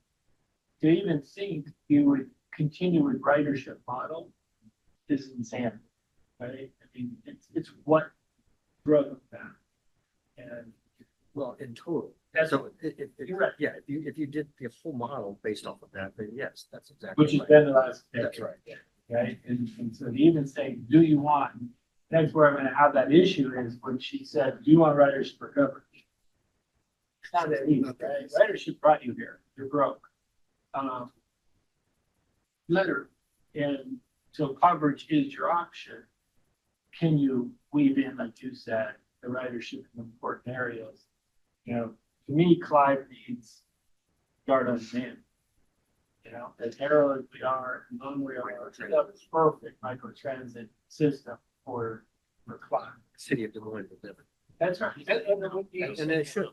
S6: to even think you would continue with ridership model is insanity, right? I mean, it's what drove that. And
S13: Well, in total.
S6: That's-
S13: So
S6: You're right.
S13: yeah, if you did the full model based off of that, then yes, that's exactly.
S6: which has
S13: right.
S6: been the last
S13: That's
S6: decade.
S13: right.
S6: Right? And so to even say, do you want, that's where I'm gonna have that issue is when she said, do you want ridership or coverage? It's not that easy, right? Ridership brought you here, you're broke. Literally, and so coverage is your option. Can you weave in, like you said, the ridership in important areas? To me, Clive needs DART on demand. As narrow as we are, and long we are, it's a perfect microtransit system for Clive.
S13: City of Des Moines will never.
S6: That's right.
S13: And they should.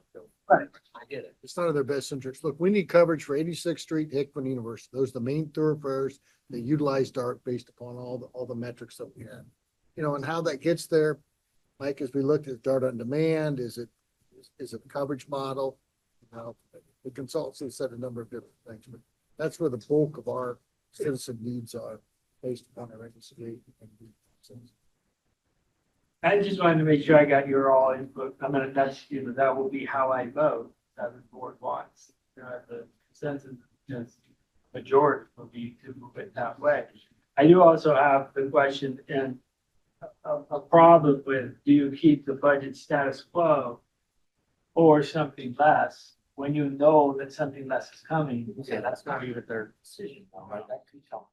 S6: Right.
S13: I get it.
S17: It's not in their best interest. Look, we need coverage for 86th Street, Hickman University. Those are the main thoroughfares that utilize DART based upon all the metrics that we have. And how that gets there, Mike, as we looked at DART on demand, is it a coverage model? The consultants have said a number of different things, but that's where the bulk of our citizen needs are based upon our investigation.
S6: I just wanted to make sure I got your all input. That will be how I vote, as the board wants. The consensus, majority will be to move it that way. I do also have the question and a problem with, do you keep the budget status quo or something less when you know that something less is coming?
S13: Yeah, that's not even their decision, right? That could come.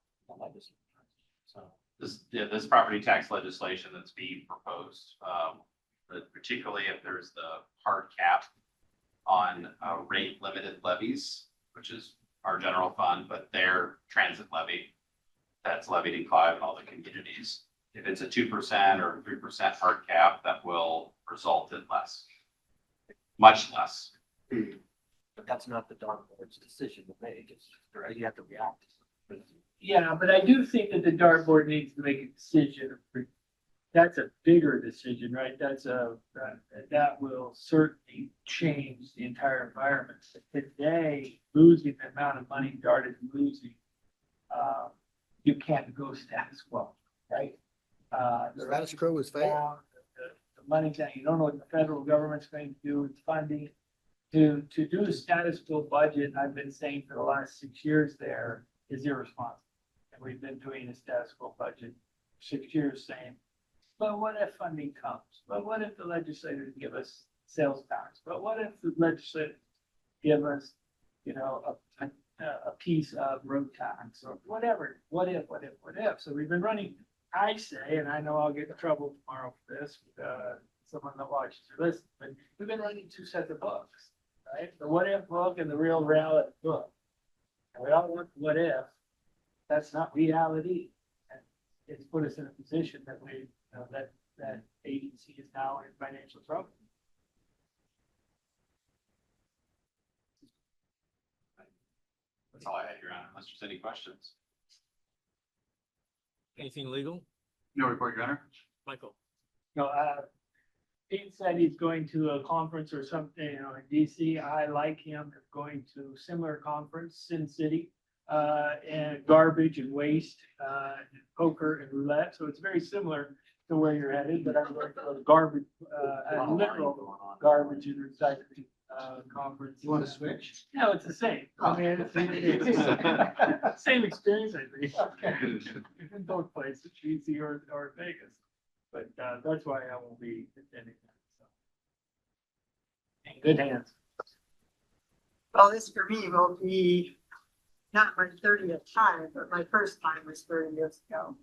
S13: So.
S12: This property tax legislation that's being proposed, but particularly if there's the hard cap on rate limited levies, which is our general fund, but their transit levy that's levied in Clive and all the communities. If it's a 2% or 3% hard cap, that will result in less, much less.
S13: But that's not the darn board's decision to make. It's, you have to react.
S6: Yeah, but I do think that the dartboard needs to make a decision. That's a bigger decision, right? That will certainly change the entire environment. Today, losing the amount of money Dart is losing, you can't go status quo, right?
S17: The status quo is fair.
S6: The money that you don't know what the federal government's going to do with funding. To do a status quo budget, I've been saying for the last 6 years there, is irresponsible. And we've been doing a status quo budget 6 years saying, but what if funding comes? But what if the legislators give us sales tax? But what if the legislators give us, a piece of road tax or whatever? What if? So we've been running, I say, and I know I'll get in trouble tomorrow for this, someone that watches or listens, but we've been running 2 sets of books, right? The what if book and the real reality book. And we all want the what if. That's not reality. And it's put us in a position that that agency is now in financial trouble.
S12: That's all I had, Your Honor, unless there's any questions.
S1: Anything legal?
S12: No report, Your Honor.
S1: Michael?
S6: No, Pete said he's going to a conference or something, in DC. I like him going to similar conference, Sin City, and garbage and waste, and poker and roulette. So it's very similar to where you're headed, but I'm going to a garbage, literal garbage and recycling, conference.
S4: You want to switch?
S6: No, it's the same. I mean, it's same experience, I think. In both places, DC or Vegas. But that's why I won't be attending that. So. In good hands.
S7: Well, this for me will be not my 30th time, but my first time was 30 years ago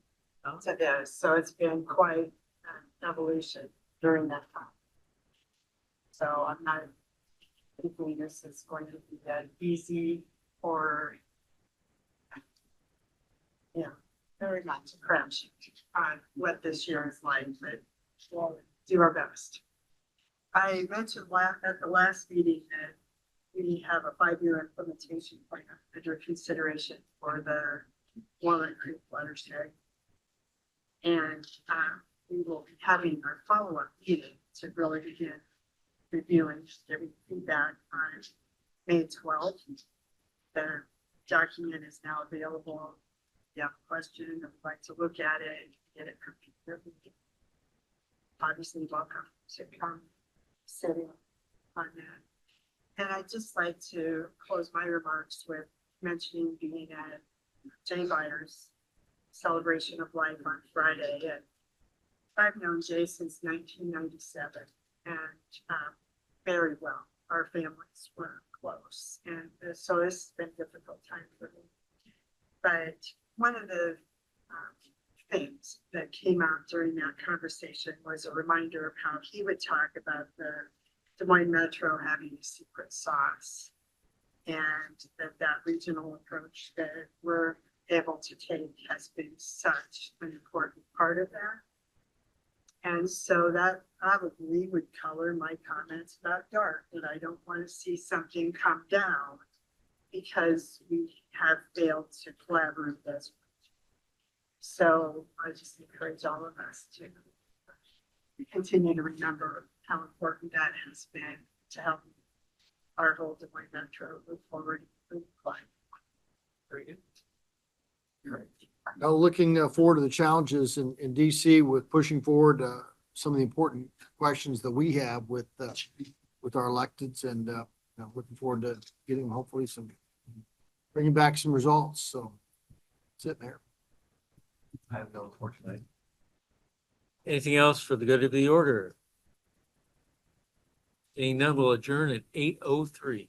S7: to this. So it's been quite an evolution during that time. So I'm not thinking this is going to be that easy or, very much a crapshoot on what this year is like, but we'll do our best. I mentioned at the last meeting that we have a 5-year implementation plan under consideration for the Walnut Creek watershed. And we will be having our follow-up meeting to really begin reviewing, giving feedback on May 12th. The document is now available. If you have a question, I would like to look at it, get it prepared. Obviously, welcome to come sit in on that. And I'd just like to close my remarks with mentioning being at Jay Byers' celebration of life on Friday. And I've known Jay since 1997 and very well. Our families were close. And so this has been a difficult time for me. But one of the things that came out during that conversation was a reminder of how he would talk about the Des Moines Metro having a secret sauce, and that regional approach that we're able to take has been such an important part of that. And so that probably would color my comments about DART, that I don't want to see something come down because we have failed to collaborate as so I just encourage all of us to continue to remember how important that has been to help our whole Des Moines Metro move forward. Very good.
S17: Great. Now, looking forward to the challenges in DC with pushing forward some of the important questions that we have with our electeds, and looking forward to getting hopefully bringing back some results. So that's it, Mayor.
S13: I have no report tonight.
S1: Anything else for the good of the order? Seeing none, we'll adjourn at 8:03.